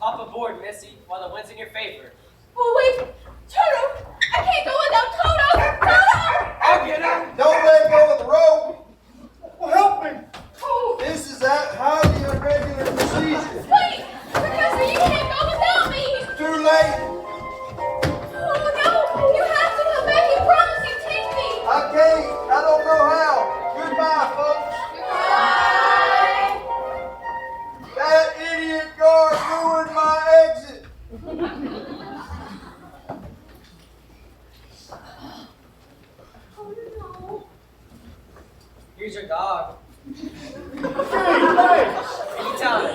Hop aboard, Missy, while the wind's in your favor. oh wait, Toto! I can't go without Toto! Toto! I'll get him! Don't let go of the rope. Well, help me. This is a highly irregular procedure. Wait! Professor, you can't go without me! Too late. Oh no! You have to come back and promise you take me! I can't. I don't know how. Goodbye, folks. Goodbye! That idiot guard ruined my exit. Oh no. Here's your dog. Gee, thanks. Anytime.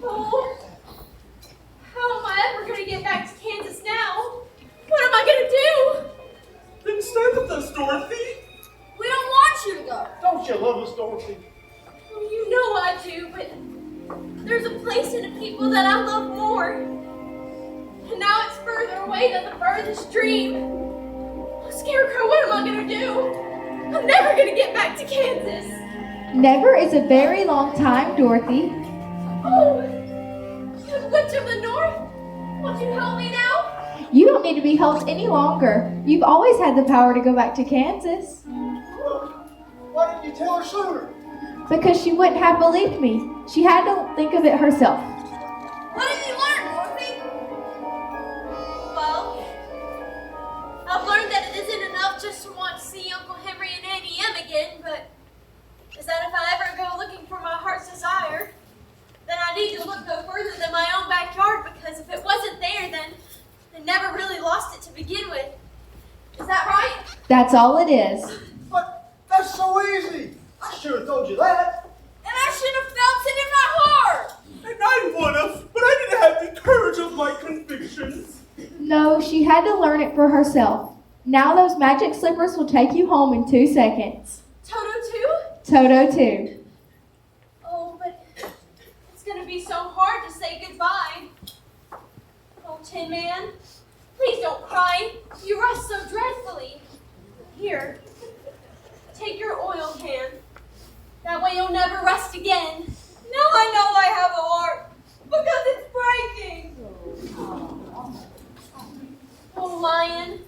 Oh. How am I ever gonna get back to Kansas now? What am I gonna do? Then stay with us, Dorothy. We don't want you to go. Don't you love us, Dorothy? Well, you know I do, but there's a place and a people that I love more. And now it's further away than the furthest dream. Oh, Scarecrow, what am I gonna do? I'm never gonna get back to Kansas. Never is a very long time, Dorothy. Oh, Witch of the North, won't you help me now? You don't need to be helped any longer. You've always had the power to go back to Kansas. Why didn't you tell her sooner? Because she wouldn't have believed me. She had to think of it herself. What did you learn, Dorothy? Well, I've learned that it isn't enough just to want to see Uncle Henry and Auntie Em again, but is that if I ever go looking for my heart's desire, then I need to look no further than my own backyard, because if it wasn't there, then I never really lost it to begin with. Is that right? That's all it is. But that's so easy. I should have told you that. And I should have felt it in my heart. And I would have, but I didn't have the courage of my convictions. No, she had to learn it for herself. Now those magic slippers will take you home in 2 seconds. Toto too? Toto too. Oh, but it's gonna be so hard to say goodbye. Oh, Tin Man, please don't cry. You rust so dreadfully. Here, take your oil can. That way you'll never rust again. Now I know I have a heart, because it's breaking. Oh, Lion,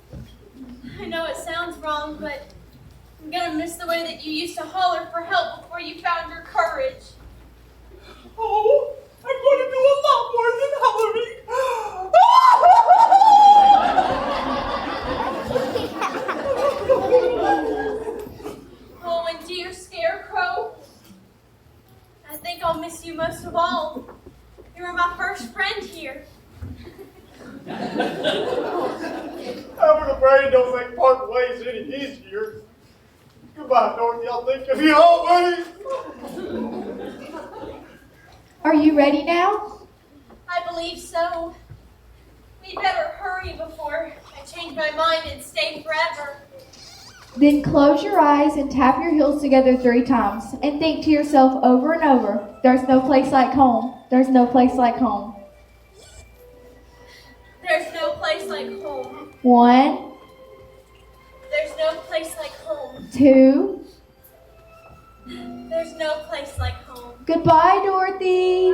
I know it sounds sounds wrong, but I'm gonna miss the way that you used to holler for help before you found your courage. Oh, I'm going to do a lot more than hollering. Oh, and dear Scarecrow, I think I'll miss you most of all. You were my first friend here. I'm afraid don't make parting ways any easier. Goodbye, Dorothy. I'll think of you always. Are you ready now? I believe so. We'd better hurry before I change my mind and stay forever. Then close your eyes and tap your heels together 3 times and think to yourself over and over, there's no place like home. There's no place like home. There's no place like home. 1, There's no place like home. 2. There's no place like home. Goodbye, Dorothy.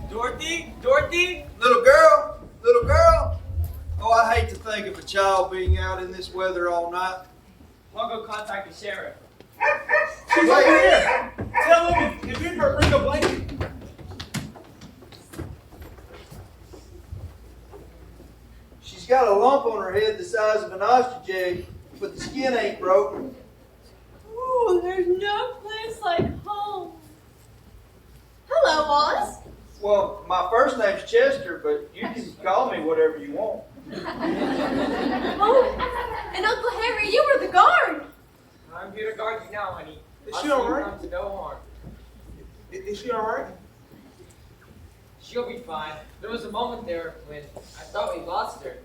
Dorothy? Dorothy? Little girl, little girl. Oh, I hate to think of a child being out in this weather all night. I'll go contact the sheriff. She's over here. Tell him if you can bring a blanket. She's got a lump on her head the size of an ostrich egg, but the skin ain't broken. Ooh, there's no place like home. Hello, Oz. Well, my first name's Chester, but you can call me whatever you want. Oh, and Uncle Henry, you were the guard. I'm here to guard you now, honey. Is I'll she see all you right? come to no harm. Is she all right? She'll be fine. There was a moment there when I thought we lost her.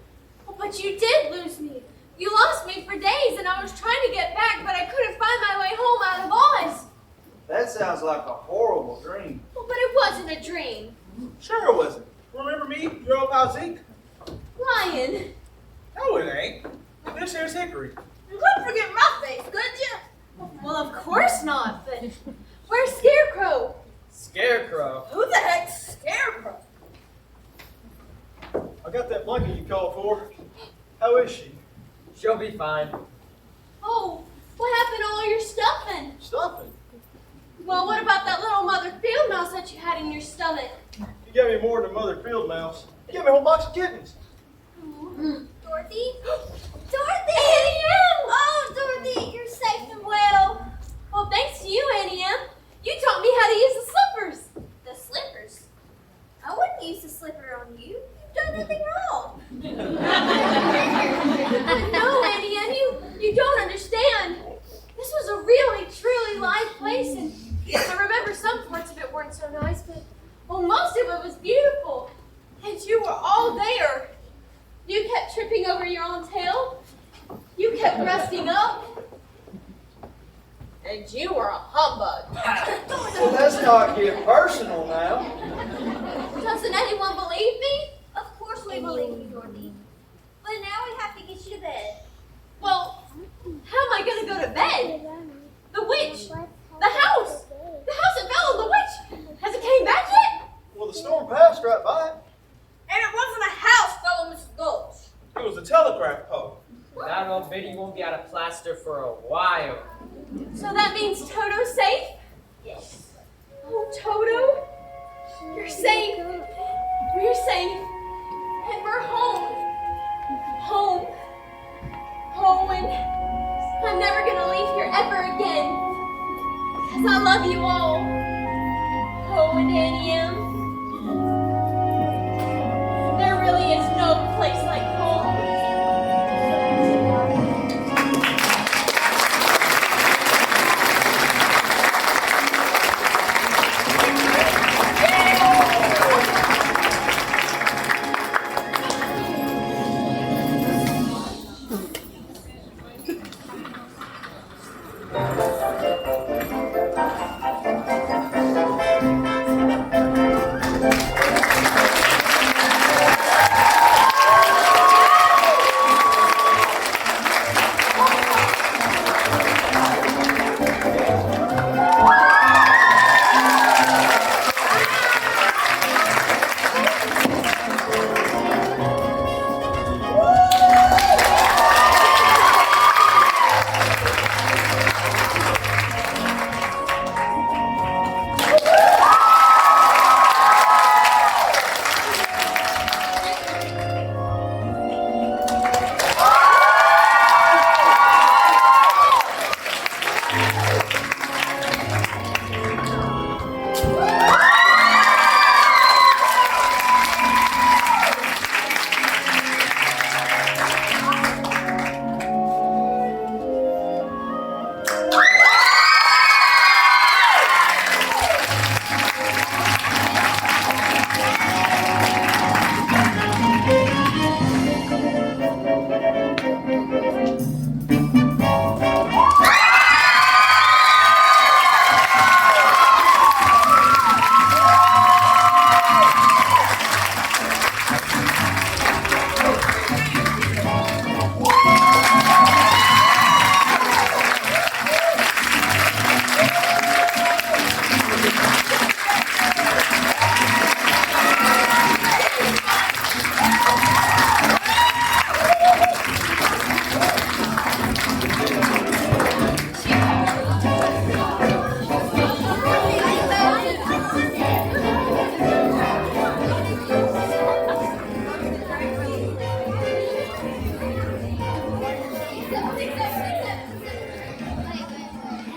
Oh, but you did lose me. You lost me for days, and I was trying to get back, but I couldn't find my way home out of Oz. That sounds like a horrible dream. Oh, but it wasn't a dream. Sure it wasn't. Remember me? Your old pal Zeke? Lion, No, it ain't. This here's Hickory. you couldn't forget my face, could you? Well, of course not, but where's Scarecrow? Scarecrow? Who the heck's Scarecrow? I got that blanket you called for. How is she? She'll be fine. Oh, what happened to all your stuffing? Stuffing. Well, what about that little mother field mouse that you had in your stomach? You gave me more than a mother field mouse. You gave me a whole box of kittens. Dorothy? Dorothy! Annie M! Oh, Dorothy, you're safe and well. Well, thanks to you, Annie M. You taught me how to use the slippers. The slippers? I wouldn't use the slipper on you. You've done nothing wrong. No, Annie M, you don't understand. This was a really, truly live place, and I remember some parts of it weren't so nice, but well, most of it was beautiful. And you were all there. You kept tripping over your own tail. You kept resting up. And you were a humbug. Well, let's not get personal now. Doesn't anyone believe me? Of course we believe you, Dorothy. But now we have to get you to bed. Well, how am I going to go to bed? The witch. The house. The house that fell on the witch. Has it came back yet? Well, the storm passed right by. And it wasn't a house fell on Mrs. Gulch. It was a telegraph pole. That old Biddy won't be out of plaster for a while. So that means Toto's safe? Yes. Oh, Toto. You're safe. We're safe. And we're home. Home. Home, and I'm never going to leave here ever again. Because I love you all.